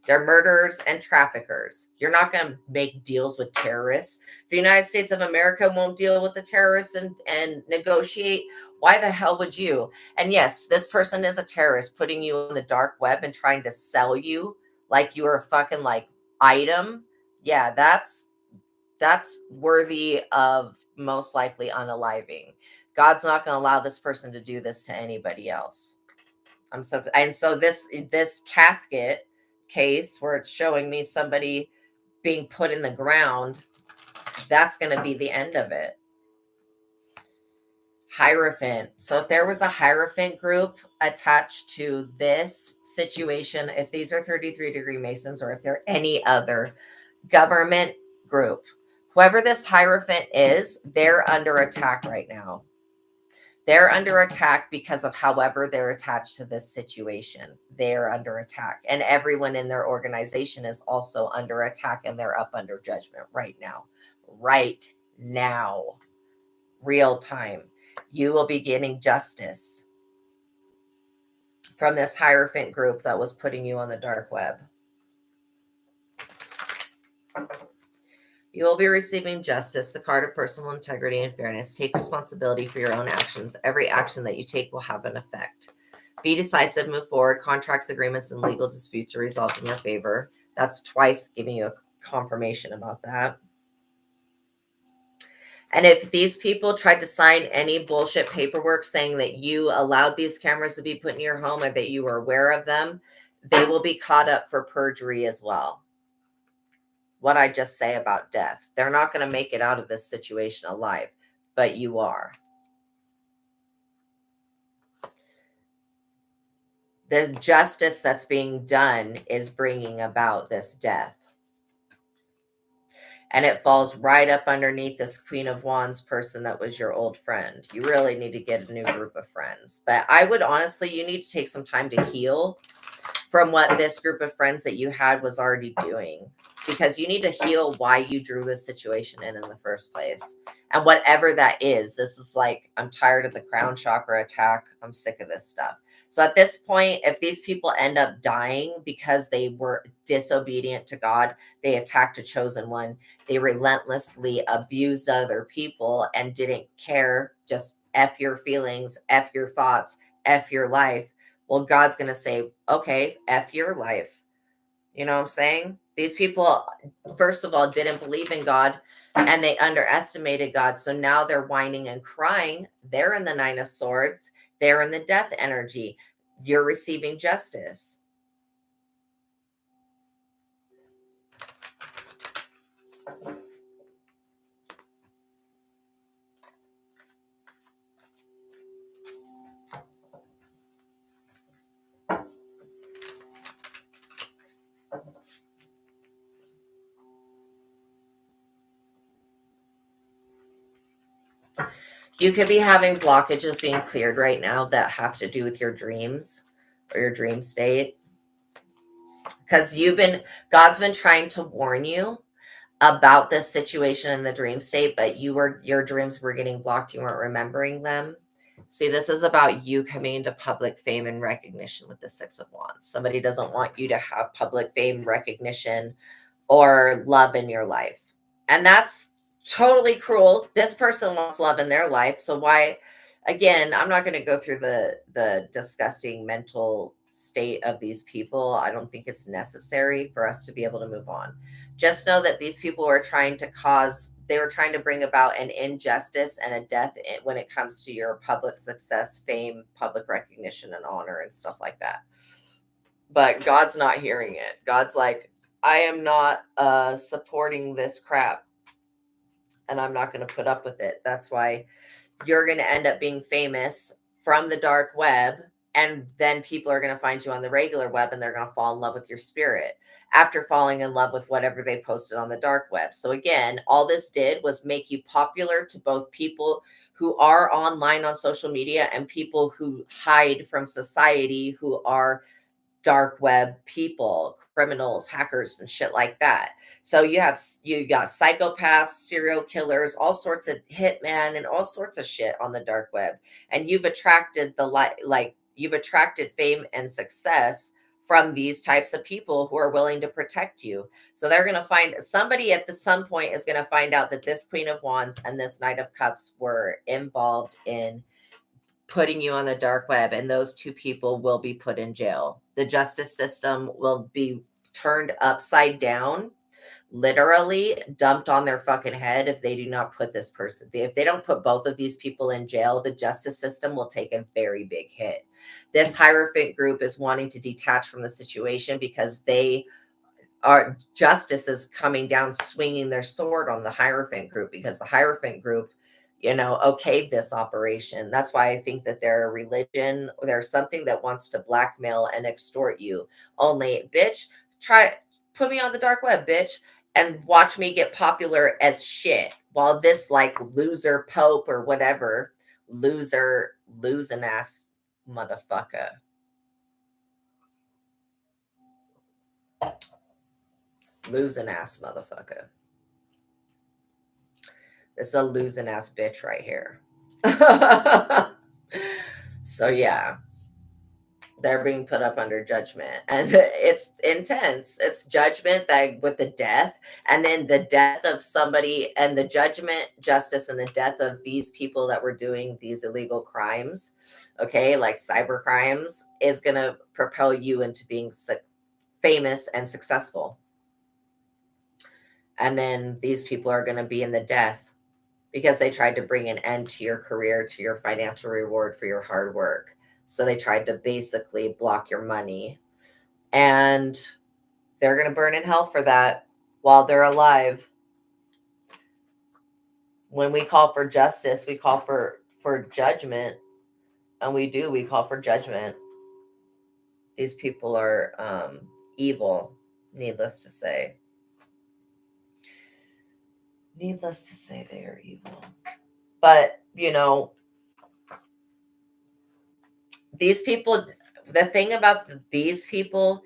They're murderers and traffickers. You're not going to make deals with terrorists. The United States of America won't deal with the terrorists and negotiate. Why the hell would you? And yes, this person is a terrorist, putting you on the dark web and trying to sell you like you are a fucking like item. Yeah, that's worthy of most likely unaliving. God's not going to allow this person to do this to anybody else. So this casket case where it's showing me somebody being put in the ground, that's going to be the end of it. Hierophant. So if there was a Hierophant group attached to this situation, if these are 33-degree Masons, or if they're any other government group, whoever this Hierophant is, they're under attack right now. They're under attack because of however they're attached to this situation. They're under attack. And everyone in their organization is also under attack, and they're up under judgment right now. Right now. Real time. You will be getting justice from this Hierophant group that was putting you on the dark web. You will be receiving justice, the card of personal integrity and fairness. Take responsibility for your own actions. Every action that you take will have an effect. Be decisive, move forward. Contracts, agreements, and legal disputes are resolved in your favor. That's twice giving you a confirmation about that. And if these people tried to sign any bullshit paperwork saying that you allowed these cameras to be put in your home or that you were aware of them, they will be caught up for perjury as well. What I just say about death. They're not going to make it out of this situation alive, but you are. The justice that's being done is bringing about this death. And it falls right up underneath this Queen of Wands person that was your old friend. You really need to get a new group of friends. But I would honestly, you need to take some time to heal from what this group of friends that you had was already doing. Because you need to heal why you drew this situation in the first place. And whatever that is, this is like, I'm tired of the crown chakra attack. I'm sick of this stuff. So at this point, if these people end up dying because they were disobedient to God, they attacked a chosen one, they relentlessly abused other people and didn't care, just F your feelings, F your thoughts, F your life. Well, God's going to say, okay, F your life. You know what I'm saying? These people, first of all, didn't believe in God, and they underestimated God. So now they're whining and crying. They're in the Nine of Swords. They're in the death energy. You're receiving justice. You could be having blockages being cleared right now that have to do with your dreams or your dream state. Because God's been trying to warn you about this situation in the dream state, but your dreams were getting blocked. You weren't remembering them. See, this is about you coming into public fame and recognition with the Six of Wands. Somebody doesn't want you to have public fame, recognition, or love in your life. And that's totally cruel. This person wants love in their life. So why, again, I'm not going to go through the disgusting mental state of these people. I don't think it's necessary for us to be able to move on. Just know that these people were trying to bring about an injustice and a death when it comes to your public success, fame, public recognition, and honor and stuff like that. But God's not hearing it. God's like, I am not supporting this crap, and I'm not going to put up with it. That's why you're going to end up being famous from the dark web, and then people are going to find you on the regular web, and they're going to fall in love with your spirit after falling in love with whatever they posted on the dark web. So again, all this did was make you popular to both people who are online on social media and people who hide from society, who are dark web people, criminals, hackers, and shit like that. So you got psychopaths, serial killers, all sorts of hitmen, and all sorts of shit on the dark web. And you've attracted you've attracted fame and success from these types of people who are willing to protect you. So they're going to find somebody at some point is going to find out that this Queen of Wands and this Knight of Cups were involved in putting you on the dark web, and those two people will be put in jail. The justice system will be turned upside down, literally dumped on their fucking head if they do not put if they don't put both of these people in jail. The justice system will take a very big hit. This Hierophant group is wanting to detach from the situation because justice is coming down, swinging their sword on the Hierophant group, because the Hierophant group, okayed this operation. That's why I think that they're a religion, or there's something that wants to blackmail and extort you. Only, bitch, put me on the dark web, bitch, and watch me get popular as shit, while this loser pope or whatever, losing ass motherfucker. Losing ass motherfucker. This is a losing ass bitch right here. So yeah, they're being put up under judgment, and it's intense. It's judgment that with the death, and then the death of somebody, and the judgment, justice, and the death of these people that were doing these illegal crimes, okay, like cyber crimes, is going to propel you into being famous and successful. And then these people are going to be in the death because they tried to bring an end to your career, to your financial reward for your hard work. So they tried to basically block your money, and they're going to burn in hell for that while they're alive. When we call for justice, we call for judgment, and we call for judgment. These people are evil, needless to say. Needless to say, they are evil. But, these people, the thing about these people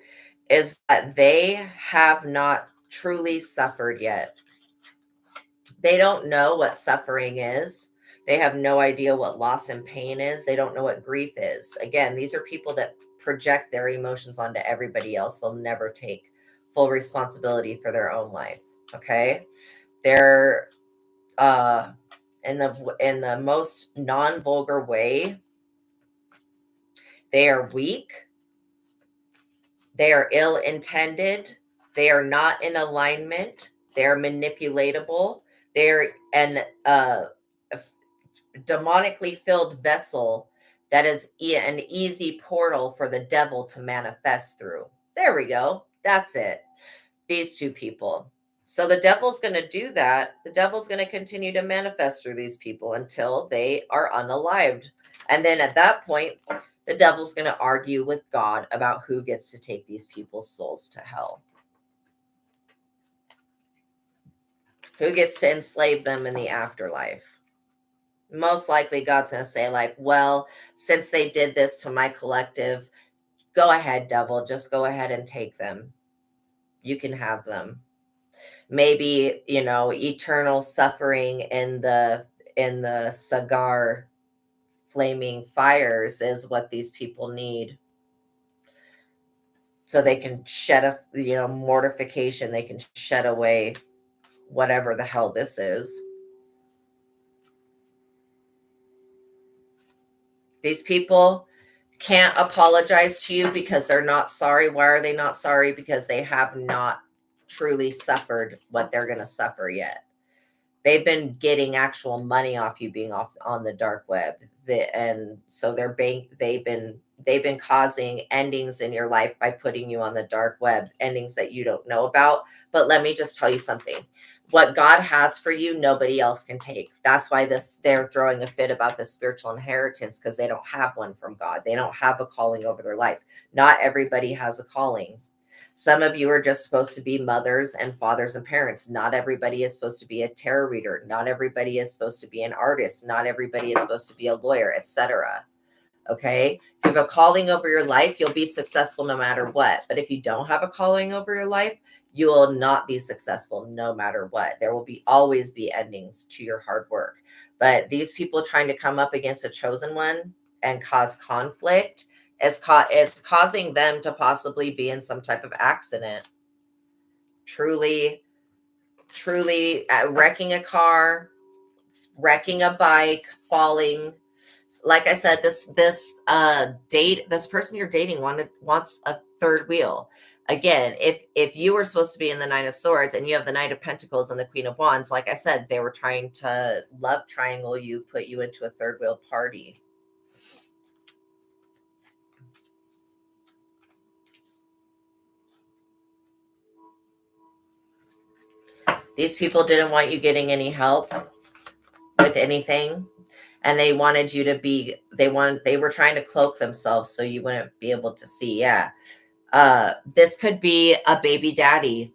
is that they have not truly suffered yet. They don't know what suffering is. They have no idea what loss and pain is. They don't know what grief is. Again, these are people that project their emotions onto everybody else. They'll never take full responsibility for their own life. Okay? They're in the most non-vulgar way, they are weak. They are ill-intended. They are not in alignment. They are manipulatable. They're an demonically filled vessel that is an easy portal for the devil to manifest through. There we go. That's it. These two people. So the devil's going to do that. The devil's going to continue to manifest through these people until they are unalived. And then at that point, the devil's going to argue with God about who gets to take these people's souls to hell. Who gets to enslave them in the afterlife. Most likely God's going to say, like, well, since they did this to my collective, go ahead, devil, just go ahead and take them. You can have them. Maybe, eternal suffering in the cigar flaming fires is what these people need. So they can shed mortification. They can shed away whatever the hell this is. These people can't apologize to you because they're not sorry. Why are they not sorry? Because they have not truly suffered what they're going to suffer yet. They've been getting actual money off you being off on the dark web. And so they've been causing endings in your life by putting you on the dark web, endings that you don't know about. But let me just tell you something. What God has for you, nobody else can take. That's why they're throwing a fit about the spiritual inheritance, because they don't have one from God. They don't have a calling over their life. Not everybody has a calling. Some of you are just supposed to be mothers and fathers and parents. Not everybody is supposed to be a tarot reader. Not everybody is supposed to be an artist. Not everybody is supposed to be a lawyer, etc. Okay? If you have a calling over your life, you'll be successful no matter what. But if you don't have a calling over your life, you will not be successful no matter what. There will always be endings to your hard work. But these people trying to come up against a chosen one and cause conflict is causing them to possibly be in some type of accident. Truly wrecking a car, wrecking a bike, falling. Like I said, this person you're dating wants a third wheel. Again, if you were supposed to be in the Nine of Swords and you have the Knight of Pentacles and the Queen of Wands, like I said, they were trying to love triangle you, put you into a third wheel party. These people didn't want you getting any help with anything. And they wanted you to be, they were trying to cloak themselves so you wouldn't be able to see. Yeah. This could be a baby daddy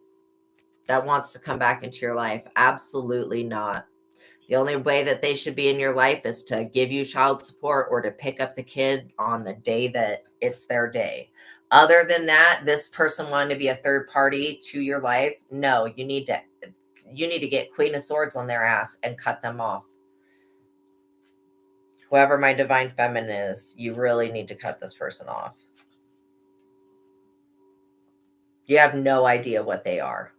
that wants to come back into your life. Absolutely not. The only way that they should be in your life is to give you child support or to pick up the kid on the day that it's their day. Other than that, this person wanting to be a third party to your life, no, you need to get Queen of Swords on their ass and cut them off. Whoever my divine feminine is, you really need to cut this person off. You have no idea what they are.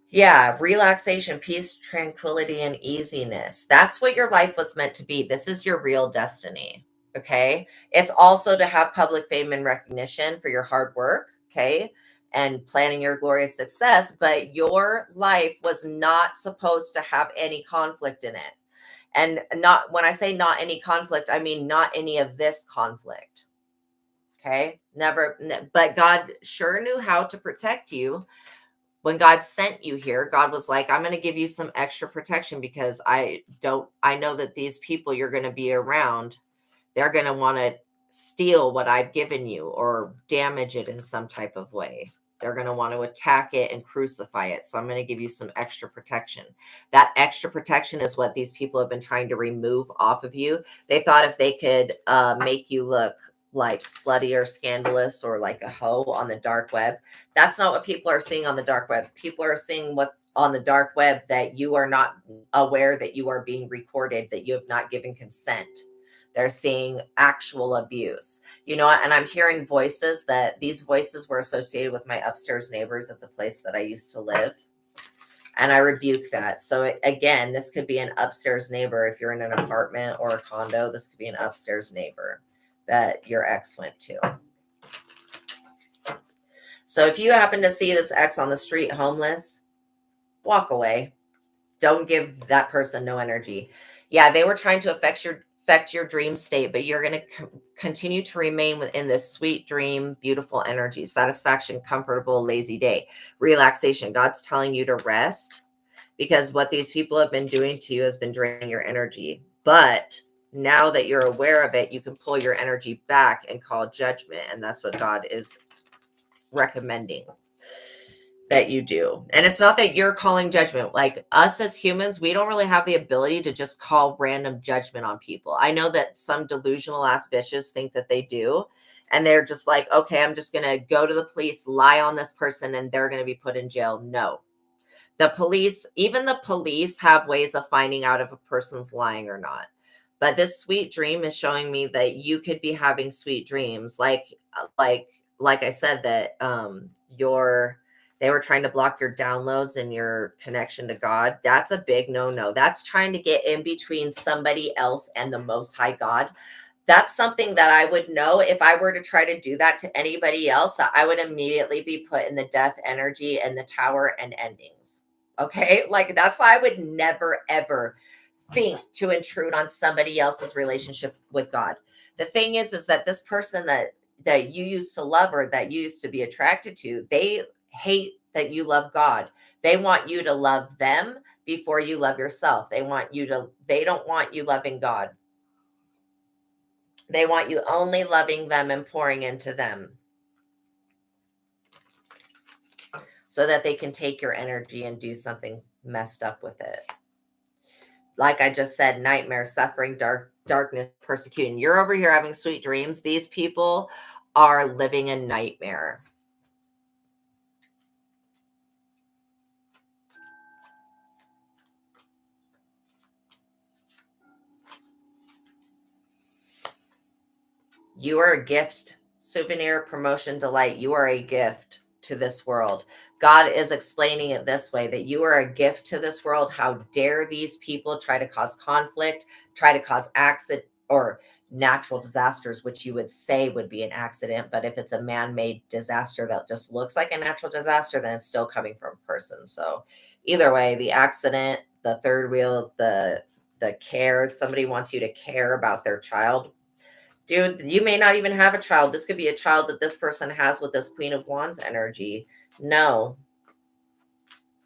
Yeah, relaxation, peace, tranquility, and easiness. That's what your life was meant to be. This is your real destiny, okay? It's also to have public fame and recognition for your hard work, okay? And planning your glorious success, but your life was not supposed to have any conflict in it. And not, when I say not any conflict, I mean not any of this conflict. Okay? But God sure knew how to protect you. When God sent you here, God was like, I'm going to give you some extra protection because I know that these people you're going to be around, they're going to want to steal what I've given you or damage it in some type of way. They're going to want to attack it and crucify it. So I'm going to give you some extra protection. That extra protection is what these people have been trying to remove off of you. They thought if they could make you look like slutty or scandalous or like a hoe on the dark web. That's not what people are seeing on the dark web. People are seeing what on the dark web that you are not aware that you are being recorded, that you have not given consent. They're seeing actual abuse, and I'm hearing voices that these voices were associated with my upstairs neighbors at the place that I used to live. And I rebuke that. So again, this could be an upstairs neighbor. If you're in an apartment or a condo, this could be an upstairs neighbor that your ex went to. So if you happen to see this ex on the street homeless, walk away. Don't give that person no energy. Yeah, they were trying to affect your dream state, but you're going to continue to remain within this sweet dream, beautiful energy, satisfaction, comfortable, lazy day, relaxation. God's telling you to rest because what these people have been doing to you has been draining your energy. But now that you're aware of it, you can pull your energy back and call judgment. And that's what God is recommending. that you do. And it's not that you're calling judgment. Like us as humans, we don't really have the ability to just call random judgment on people. I know that some delusional ass bitches think that they do. And they're just like, okay, I'm just going to go to the police, lie on this person, and they're going to be put in jail. No. The police, even the police have ways of finding out if a person's lying or not. But this sweet dream is showing me that you could be having sweet dreams. Like I said, that they were trying to block your downloads and your connection to God. That's a big no-no. That's trying to get in between somebody else and the Most High God. That's something that I would know if I were to try to do that to anybody else, that I would immediately be put in the death energy and the tower and endings. Okay. Like that's why I would never, ever think to intrude on somebody else's relationship with God. The thing is that this person that you used to love or that you used to be attracted to, they hate that you love God. They want you to love them before you love yourself. They don't want you loving God. They want you only loving them and pouring into them so that they can take your energy and do something messed up with it. Like I just said, nightmare, suffering, darkness, persecuting. You're over here having sweet dreams. These people are living a nightmare. You are a gift, souvenir, promotion, delight. You are a gift to this world. God is explaining it this way, that you are a gift to this world. How dare these people try to cause conflict, try to cause accident or natural disasters, which you would say would be an accident. But if it's a man-made disaster that just looks like a natural disaster, then it's still coming from a person. So either way, the accident, the third wheel, the care, somebody wants you to care about their child. Dude, you may not even have a child. This could be a child that this person has with this Queen of Wands energy. No.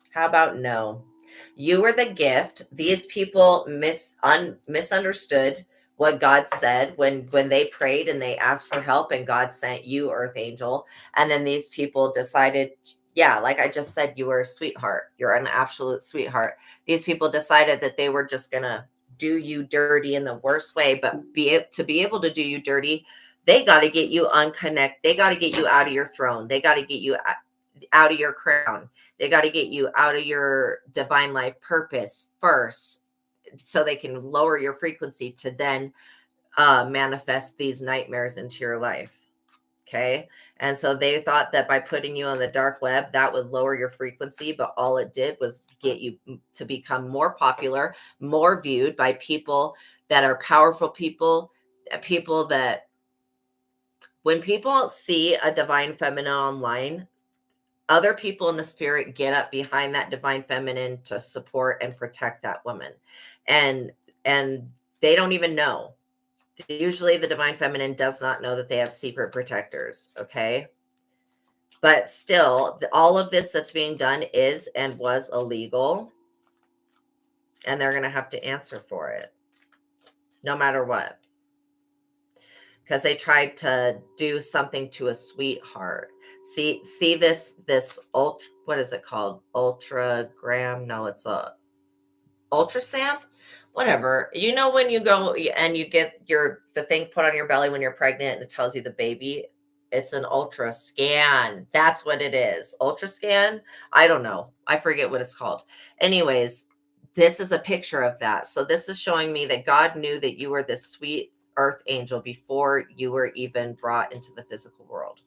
How about no? You were the gift. These people misunderstood what God said when they prayed and they asked for help, and God sent you, Earth Angel. And then these people decided, yeah, like I just said, you were a sweetheart. You're an absolute sweetheart. These people decided that they were just going to do you dirty in the worst way, but to be able to do you dirty, they got to get you unconnect. They got to get you out of your throne. They got to get you out of your crown. They got to get you out of your divine life purpose first, so they can lower your frequency to then manifest these nightmares into your life. Okay. And so they thought that by putting you on the dark web, that would lower your frequency. But all it did was get you to become more popular, more viewed by people that are powerful people that when people see a divine feminine online, other people in the spirit get up behind that divine feminine to support and protect that woman. And they don't even know. Usually the divine feminine does not know that they have secret protectors. Okay. But still, all of this that's being done is and was illegal. And they're going to have to answer for it no matter what. Because they tried to do something to a sweetheart. See this ultra, what is it called? Ultragram? No, it's a ultrasound. Whatever. You know, when you go and you get the thing put on your belly when you're pregnant and it tells you the baby, it's an ultra scan. That's what it is. Ultra scan. I don't know. I forget what it's called. Anyways, this is a picture of that. So this is showing me that God knew that you were this sweet earth angel before you were even brought into the physical world.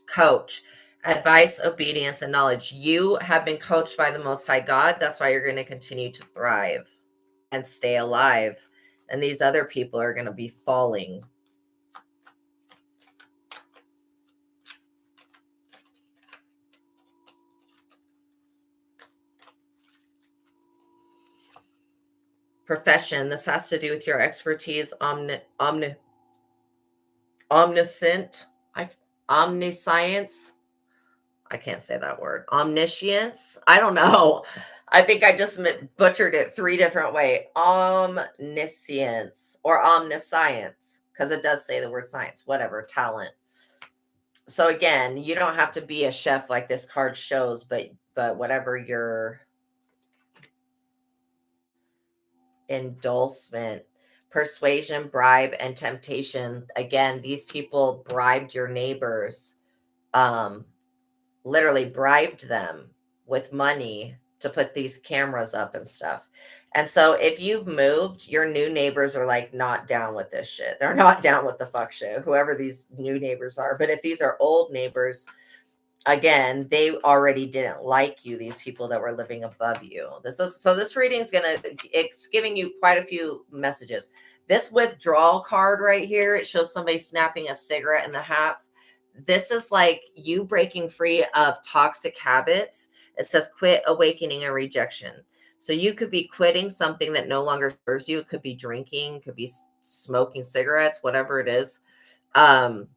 Coach, advice, obedience, and knowledge. You have been coached by the Most High God. That's why you're going to continue to thrive and stay alive. And these other people are going to be falling. Profession. This has to do with your expertise, omniscient, omniscience. I can't say that word. Omniscience. I don't know. I think I just butchered it 3 different ways. Omniscience or omniscience, because it does say the word science. Whatever. Talent. So again, you don't have to be a chef like this card shows, but whatever your endorsement, persuasion, bribe, and temptation. Again, these people bribed your neighbors, um, literally bribed them with money to put these cameras up and stuff. And so if you've moved, your new neighbors are like not down with this shit. They're not down with the fuck shit, whoever these new neighbors are. But if these are old neighbors, again, they already didn't like you, these people that were living above you. This reading is it's giving you quite a few messages. This withdrawal card right here, it shows somebody snapping a cigarette in the half. This is like you breaking free of toxic habits. It says quit, awakening, and rejection. So you could be quitting something that no longer serves you. It could be drinking, could be smoking cigarettes, whatever it is. And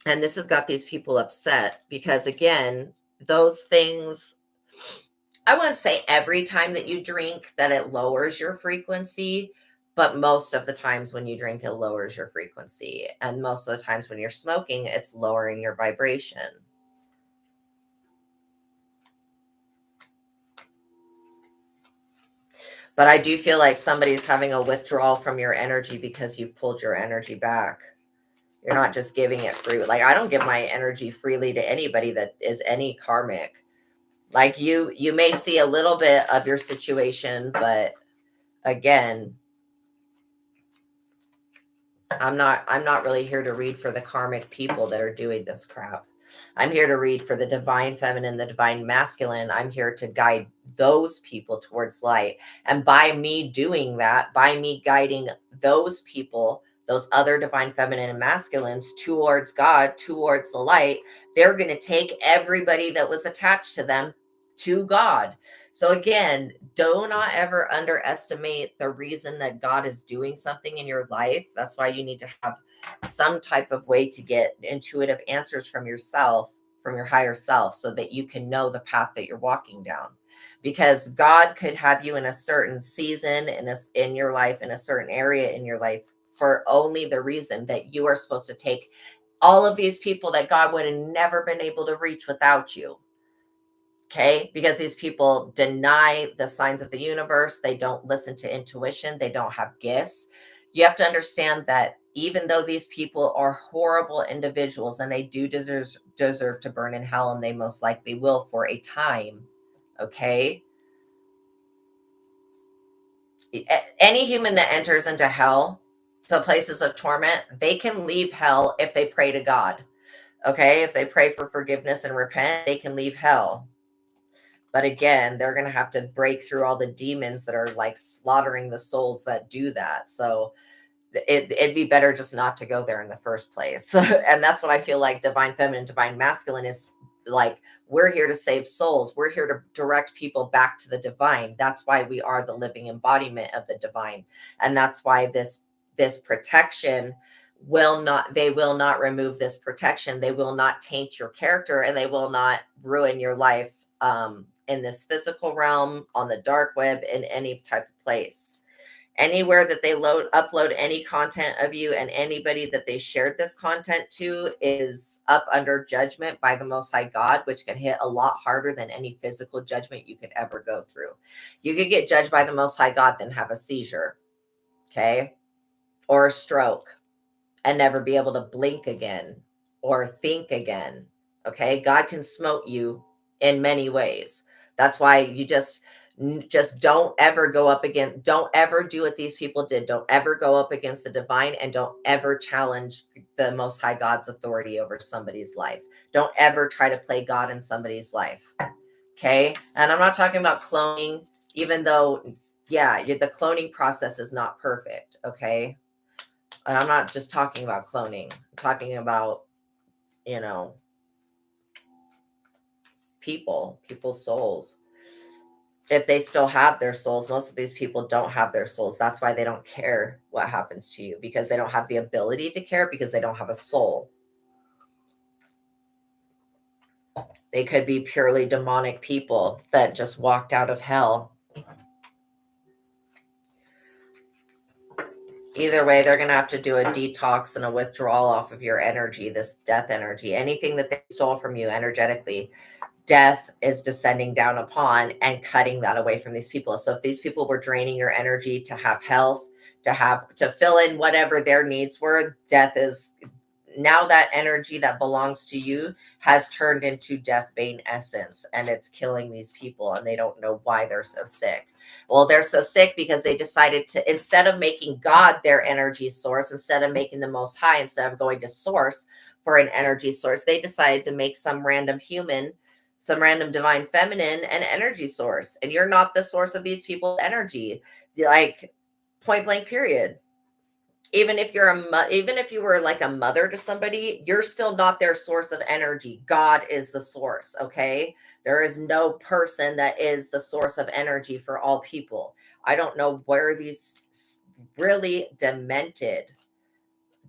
this has got these people upset because, again, those things, I wouldn't say every time that you drink that it lowers your frequency, but most of the times when you drink, it lowers your frequency. And most of the times when you're smoking, it's lowering your vibration. But I do feel like somebody's having a withdrawal from your energy because you pulled your energy back. You're not just giving it free. Like, I don't give my energy freely to anybody that is any karmic. Like, you may see a little bit of your situation, but again, I'm not really here to read for the karmic people that are doing this crap. I'm here to read for the divine feminine, the divine masculine. I'm here to guide those people towards light. And by me doing that, by me guiding those people, those other divine feminine and masculines towards God, towards the light, they're going to take everybody that was attached to them to God. So again, do not ever underestimate the reason that God is doing something in your life. That's why you need to have some type of way to get intuitive answers from yourself, from your higher self, so that you can know the path that you're walking down. Because God could have you in a certain season in your life, in a certain area in your life, for only the reason that you are supposed to take all of these people that God would have never been able to reach without you. Okay, because these people deny the signs of the universe. They don't listen to intuition. They don't have gifts. You have to understand that even though these people are horrible individuals and they do deserve to burn in hell, and they most likely will for a time, okay? Any human that enters into hell, to places of torment, they can leave hell if they pray to God. Okay, if they pray for forgiveness and repent, they can leave hell. But again, they're going to have to break through all the demons that are like slaughtering the souls that do that. So it'd be better just not to go there in the first place. And that's what I feel like divine feminine, divine masculine is like. We're here to save souls. We're here to direct people back to the divine. That's why we are the living embodiment of the divine. And that's why this protection they will not remove this protection. They will not taint your character, and they will not ruin your life in this physical realm, on the dark web, in any type of place. Anywhere that they upload any content of you, and anybody that they shared this content to is up under judgment by the Most High God, which can hit a lot harder than any physical judgment you could ever go through. You could get judged by the Most High God, then have a seizure, okay, or a stroke, and never be able to blink again or think again. Okay, God can smote you in many ways. That's why you just don't ever go up against, don't ever do what these people did. Don't ever go up against the divine, and don't ever challenge the Most High God's authority over somebody's life. Don't ever try to play God in somebody's life. Okay, and I'm not talking about cloning, even though, yeah, the cloning process is not perfect. Okay, and I'm not just talking about cloning. I'm talking about, people's souls. If they still have their souls, most of these people don't have their souls. That's why they don't care what happens to you, because they don't have the ability to care, because they don't have a soul. They could be purely demonic people that just walked out of hell. Either way, they're going to have to do a detox and a withdrawal off of your energy, this death energy. Anything that they stole from you energetically, death is descending down upon and cutting that away from these people. So if these people were draining your energy to have health, to fill in whatever their needs were, death is now that energy that belongs to you has turned into death bane essence, and it's killing these people, and they don't know why they're so sick. Well, they're so sick because they decided to, instead of making God their energy source, instead of making the Most High, instead of going to source for an energy source, they decided to make some random human, some random divine feminine, an energy source. And you're not the source of these people's energy, like, point blank, period. Even if even if you were like a mother to somebody, you're still not their source of energy. God is the source. Okay, there is no person that is the source of energy for all people. I don't know where these really demented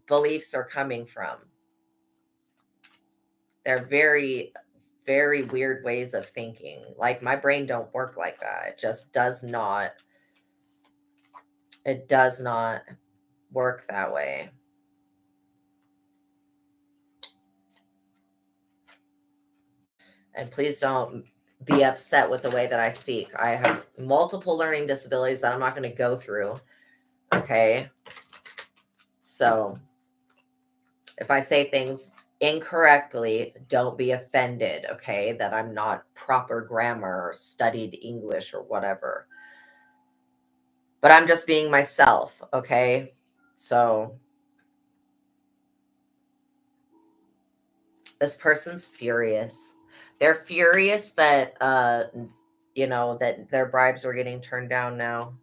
beliefs are coming from. They're very, very weird ways of thinking. Like, my brain don't work like that. It just does not. It does not work that way. And please don't be upset with the way that I speak. I have multiple learning disabilities that I'm not going to go through. Okay. So if I say things incorrectly, don't be offended. Okay. That I'm not proper grammar or studied English or whatever. But I'm just being myself. Okay. So this person's furious. They're furious that, that their bribes were getting turned down now.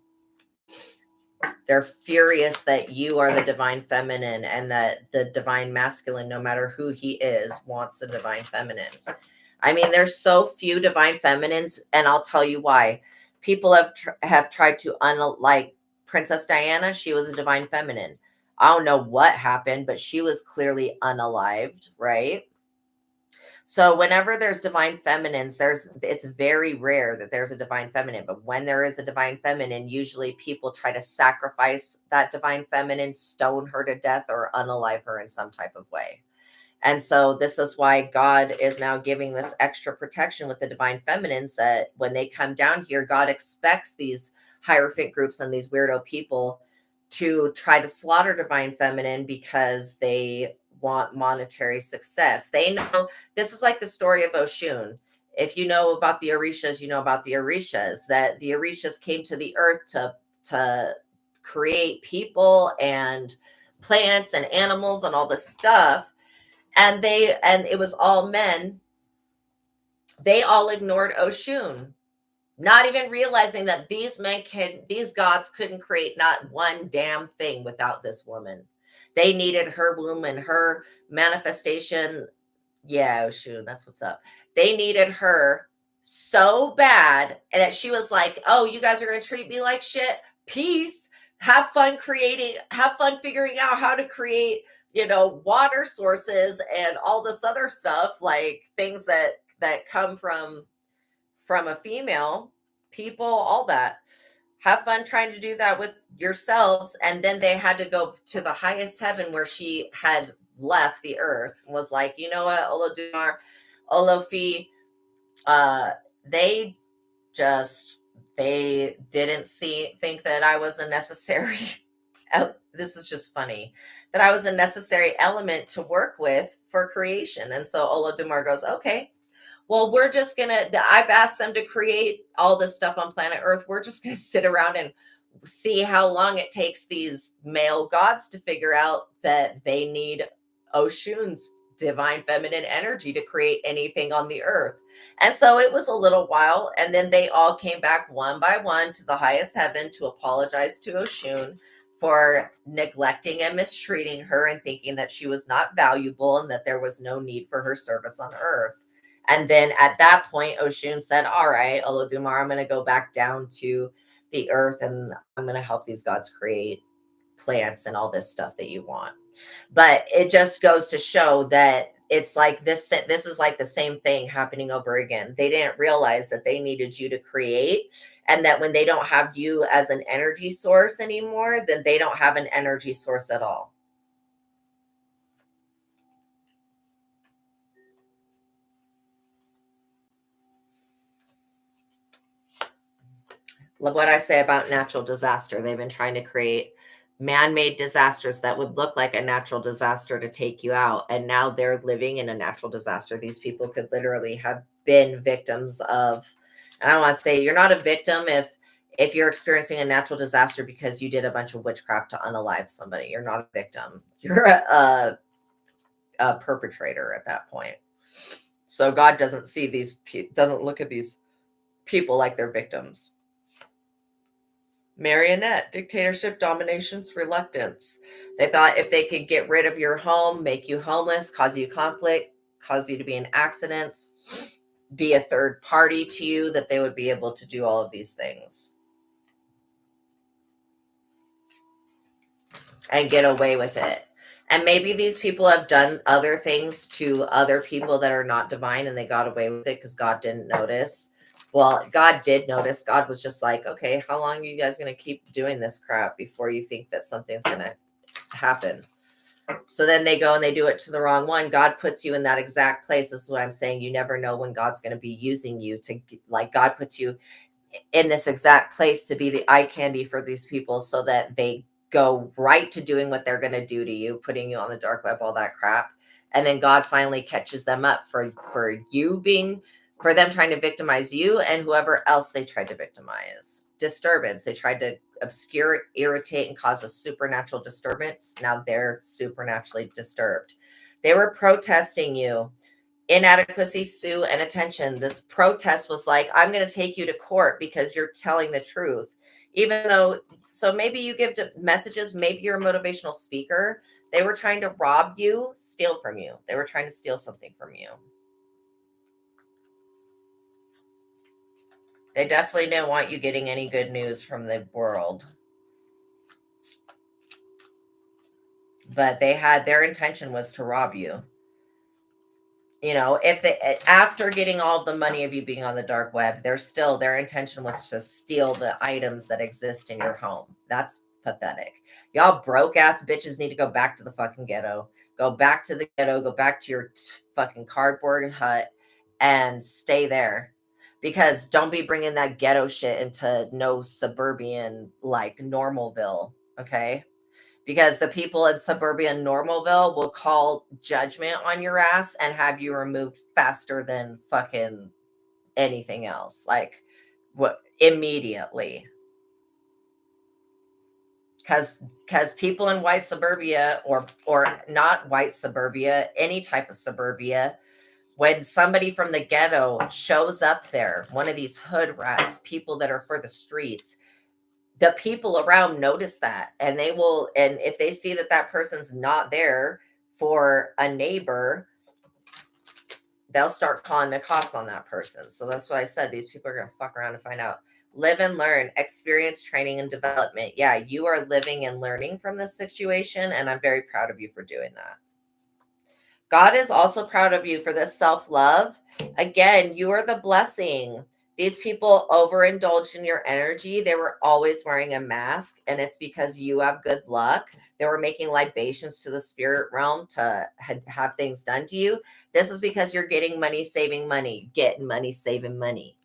They're furious that you are the divine feminine and that the divine masculine, no matter who he is, wants the divine feminine. I mean, there's so few divine feminines, and I'll tell you why. People have tried to like Princess Diana. She was a divine feminine. I don't know what happened, but she was clearly unalived, right? So whenever there's divine feminines, it's very rare that there's a divine feminine. But when there is a divine feminine, usually people try to sacrifice that divine feminine, stone her to death, or unalive her in some type of way. And so this is why God is now giving this extra protection with the divine feminines, that when they come down here, God expects these hierophant groups and these weirdo people to try to slaughter divine feminine because they want monetary success. They know this is like the story of Oshun. If you know about the Orishas, you know about the Orishas, that the Orishas came to the earth to create people and plants and animals and all this stuff. And it was all men. They all ignored Oshun, not even realizing that these gods couldn't create not one damn thing without this woman. They needed her womb and her manifestation. Yeah, Oshun, that's what's up. They needed her so bad, and that she was like, oh, you guys are going to treat me like shit? Peace. Have fun figuring out how to create, water sources and all this other stuff, like things that come from a female, people, all that. Have fun trying to do that with yourselves. And then they had to go to the highest heaven where she had left the earth, and was like, you know what, Olodumare, Olofi, they didn't think that I was a necessary this is just funny, that I was a necessary element to work with for creation. And so Olodumare goes, okay, well, I've asked them to create all this stuff on planet Earth. We're just gonna sit around and see how long it takes these male gods to figure out that they need Oshun's divine feminine energy to create anything on the earth. And so it was a little while, and then they all came back one by one to the highest heaven to apologize to Oshun for neglecting and mistreating her and thinking that she was not valuable and that there was no need for her service on earth. And then at that point, Oshun said, all right, Olodumare, I'm going to go back down to the earth, and I'm going to help these gods create plants and all this stuff that you want. But it just goes to show that it's like this is like the same thing happening over again. They didn't realize that they needed you to create, And that when they don't have you as an energy source anymore, then they don't have an energy source at all. Look what I say about natural disaster. They've been trying to create man-made disasters that would look like a natural disaster to take you out. And now they're living in a natural disaster. These people could literally have been victims of, and I want to say you're not a victim if you're experiencing a natural disaster because you did a bunch of witchcraft to unalive somebody. You're not a victim. You're a perpetrator at that point. So God doesn't see doesn't look at these people like they're victims. Marionette, dictatorship, dominations, reluctance. They thought if they could get rid of your home, make you homeless, cause you conflict, cause you to be in accidents, be a third party to you, that they would be able to do all of these things and get away with it. And maybe these people have done other things to other people that are not divine and they got away with it because God didn't notice. Well, God did notice. God was just like, okay, how long are you guys going to keep doing this crap before you think that something's going to happen? So then they go and they do it to the wrong one. God puts you in that exact place. This is what I'm saying. You never know when God's going to be using you to, like, God puts you in this exact place to be the eye candy for these people so that they go right to doing what they're going to do to you, putting you on the dark web, all that crap. And then God finally catches them up for them trying to victimize you and whoever else they tried to victimize. Disturbance. They tried to obscure, irritate, and cause a supernatural disturbance. Now they're supernaturally disturbed. They were protesting you. Inadequacy, sue, and attention. This protest was like, I'm going to take you to court because you're telling the truth. Even though, so maybe you give messages, maybe you're a motivational speaker. They were trying to rob you, steal from you. They were trying to steal something from you. They definitely didn't want you getting any good news from the world. But their intention was to rob you. You know, if they, after getting all the money of you being on the dark web, their intention was to steal the items that exist in your home. That's pathetic. Y'all broke ass bitches need to go back to the fucking ghetto. Go back to the ghetto. Go back to your fucking cardboard hut and stay there. Because don't be bringing that ghetto shit into no suburban like Normalville, okay? Because the people in suburban Normalville will call judgment on your ass and have you removed faster than fucking anything else. Like, what, immediately. Because people in white suburbia or not white suburbia, any type of suburbia, when somebody from the ghetto shows up there, one of these hood rats, people that are for the streets, the people around notice that, and they will, and if they see that person's not there for a neighbor, they'll start calling the cops on that person. So that's why I said these people are going to fuck around and find out. Live and learn, experience, training, and development. Yeah, you are living and learning from this situation, and I'm very proud of you for doing that. God is also proud of you for this self-love. Again, you are the blessing. These people overindulged in your energy. They were always wearing a mask, and it's because you have good luck. They were making libations to the spirit realm to have things done to you. This is because you're getting money, saving money, getting money, saving money.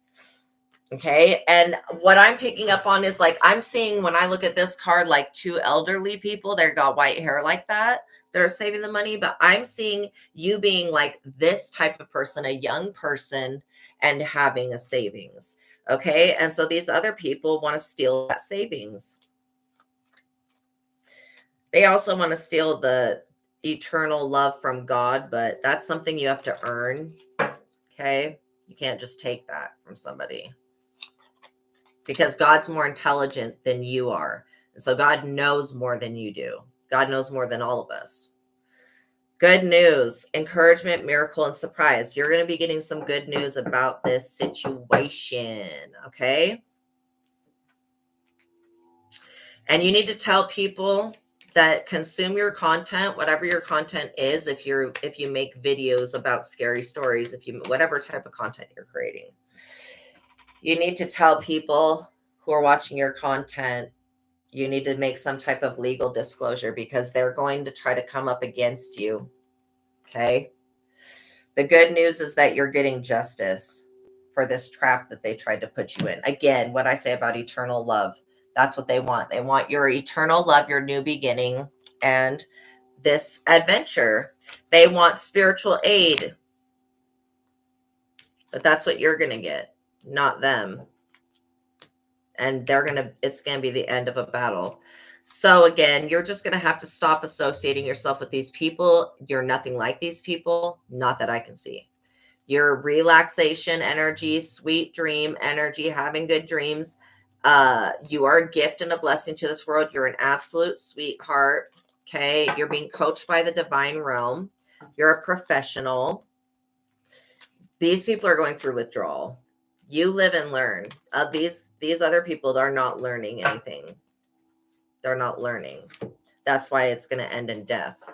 Okay. And what I'm picking up on is, like, I'm seeing when I look at this card, like two elderly people, they've got white hair like that. They're saving the money, but I'm seeing you being like this type of person, a young person, and having a savings. Okay. And so these other people want to steal that savings. They also want to steal the eternal love from God, but that's something you have to earn. Okay. You can't just take that from somebody, because God's more intelligent than you are. So God knows more than you do. God knows more than all of us. Good news, encouragement, miracle, and surprise. You're going to be getting some good news about this situation, okay? And you need to tell people that consume your content, whatever your content is, if you make videos about scary stories, whatever type of content you're creating. You need to tell people who are watching your content, you need to make some type of legal disclosure because they're going to try to come up against you. Okay. The good news is that you're getting justice for this trap that they tried to put you in. Again, what I say about eternal love, that's what they want. They want your eternal love, your new beginning, and this adventure. They want spiritual aid, but that's what you're going to get, not them. And it's going to be the end of a battle. So again, you're just going to have to stop associating yourself with these people. You're nothing like these people, not that I can see. Your relaxation energy, sweet dream energy, having good dreams. You are a gift and a blessing to this world. You're an absolute sweetheart. Okay. You're being coached by the divine realm. You're a professional. These people are going through withdrawal. You live and learn. These other people are not learning anything. They're not learning. That's why it's going to end in death.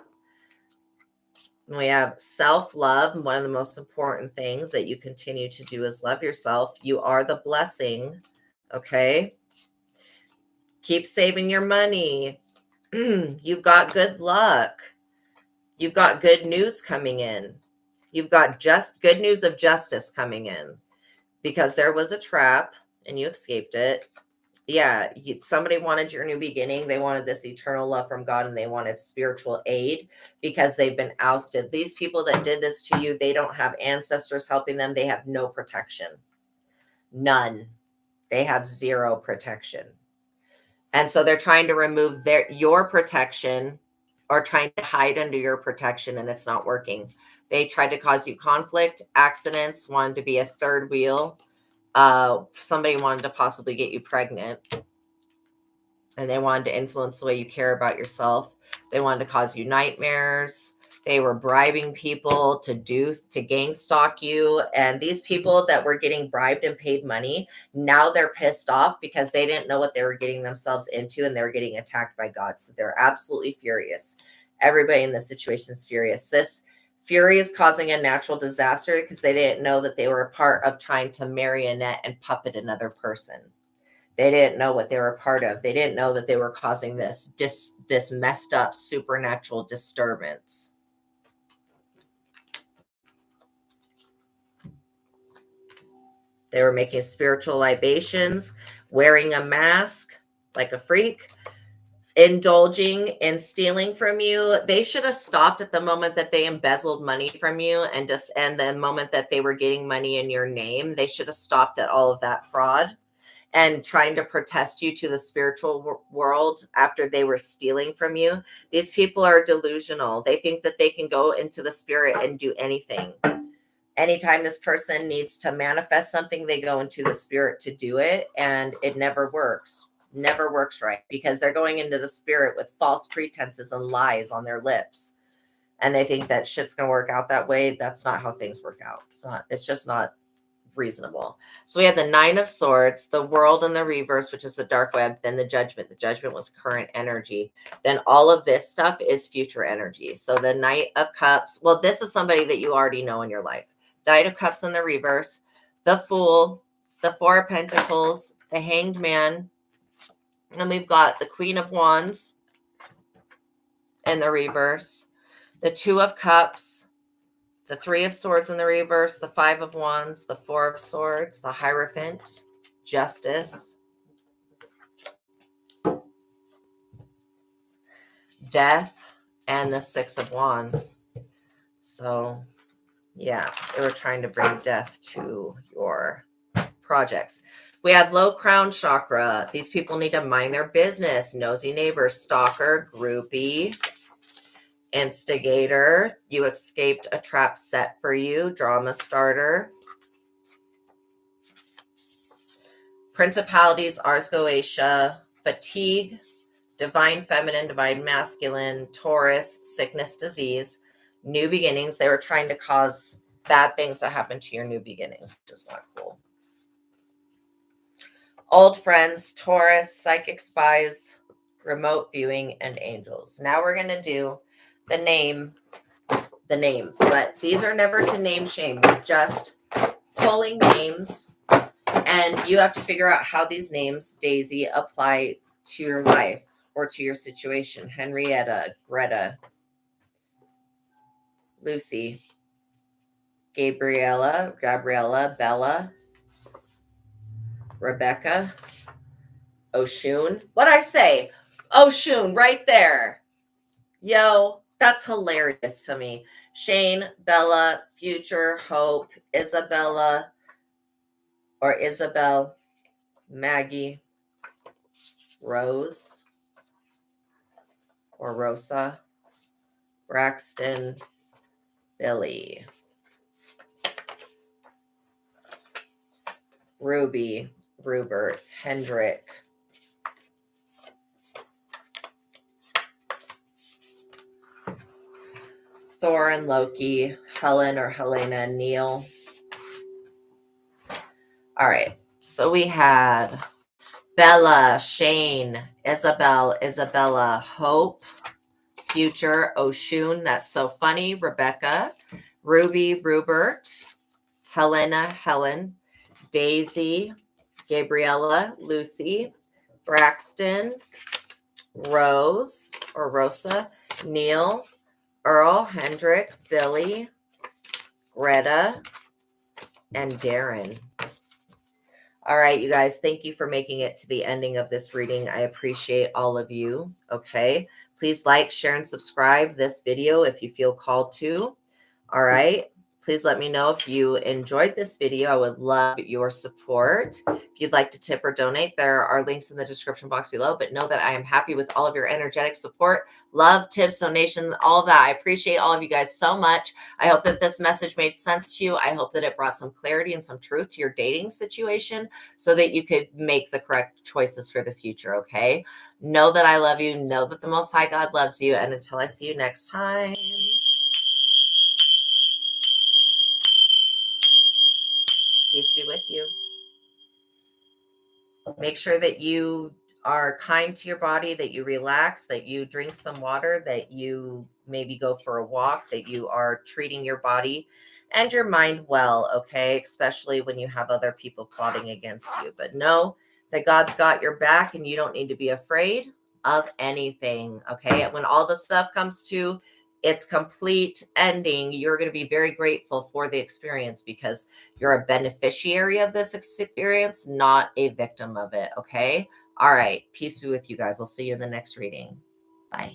We have self-love. One of the most important things that you continue to do is love yourself. You are the blessing. Okay. Keep saving your money. You've got good luck. You've got good news coming in. You've got just good news of justice coming in because there was a trap and you escaped it. Yeah, somebody wanted your new beginning. They wanted this eternal love from God and they wanted spiritual aid because they've been ousted. These people that did this to you, they don't have ancestors helping them. They have no protection. None. They have zero protection. And so they're trying to remove your protection or trying to hide under your protection, and it's not working. They tried to cause you conflict, accidents, wanted to be a third wheel. Somebody wanted to possibly get you pregnant, and they wanted to influence the way you care about yourself. They wanted to cause you nightmares. They were bribing people to gang stalk you. And these people that were getting bribed and paid money, now they're pissed off because they didn't know what they were getting themselves into and they were getting attacked by God. So they're absolutely furious. Everybody in this situation is furious. This fury is causing a natural disaster because they didn't know that they were a part of trying to marionette and puppet another person. They didn't know what they were a part of. They didn't know that they were causing this messed up supernatural disturbance. They were making spiritual libations, wearing a mask like a freak, indulging in stealing from you. They should have stopped at the moment that they embezzled money from you and the moment that they were getting money in your name. They should have stopped at all of that fraud and trying to protest you to the spiritual world after they were stealing from you. These people are delusional. They think that they can go into the spirit and do anything. Anytime this person needs to manifest something, they go into the spirit to do it, and it never works. Never works right because they're going into the spirit with false pretenses and lies on their lips. And they think that shit's going to work out that way. That's not how things work out. It's just not reasonable. So we have the 9 of Swords, the World in the reverse, which is the dark web, then the Judgment. The Judgment was current energy. Then all of this stuff is future energy. So the Knight of Cups, well, this is somebody that you already know in your life. Knight of Cups in the reverse, the Fool, the 4 of Pentacles, the Hanged Man, and we've got the Queen of Wands in the reverse, the 2 of Cups, the 3 of Swords in the reverse, the 5 of Wands, the 4 of Swords, the Hierophant, Justice, Death, and the 6 of Wands. So, yeah, they were trying to bring death to your projects. We have low crown chakra. These people need to mind their business. Nosy neighbor, stalker, groupie, instigator. You escaped a trap set for you. Drama starter. Principalities, Ars Goetia, fatigue, divine feminine, divine masculine, Taurus, sickness, disease, new beginnings. They were trying to cause bad things to happen to your new beginning, which is not cool. Old friends, Taurus, psychic spies, remote viewing, and angels. Now we're going to do the names, but these are never to name shame. We're just pulling names And you have to figure out how these names, Daisy, apply to your life or to your situation. Henrietta, Greta, Lucy, Gabriella, Bella, Rebecca, Oshun. What'd I say? Oshun, right there. Yo, that's hilarious to me. Shane, Bella, Future, Hope, Isabella, or Isabel, Maggie, Rose, or Rosa, Braxton, Billy, Ruby, Rupert, Hendrik, Thor and Loki, Helen or Helena and Neil. All right, so we had Bella, Shane, Isabel, Isabella, Hope, Future, Oshun, that's so funny, Rebecca, Ruby, Rupert, Helena, Helen, Daisy, Gabriella, Lucy, Braxton, Rose or Rosa, Neil, Earl, Hendrik, Billy, Greta, and Darren. All right, you guys, thank you for making it to the ending of this reading. I appreciate all of you. Okay, please like, share, and subscribe this video if you feel called to. All right. Please let me know if you enjoyed this video. I would love your support. If you'd like to tip or donate, there are links in the description box below. But know that I am happy with all of your energetic support, love, tips, donations, all of that. I appreciate all of you guys so much. I hope that this message made sense to you. I hope that it brought some clarity and some truth to your dating situation so that you could make the correct choices for the future, okay? Know that I love you. Know that the Most High God loves you. And until I see you next time, peace be with you. Make sure that you are kind to your body, that you relax, that you drink some water, that you maybe go for a walk, that you are treating your body and your mind well, okay? Especially when you have other people plotting against you. But know that God's got your back and you don't need to be afraid of anything, okay? And when all the stuff comes to its complete ending, you're going to be very grateful for the experience because you're a beneficiary of this experience, not a victim of it, okay? All right. Peace be with you guys. I'll see you in the next reading. Bye.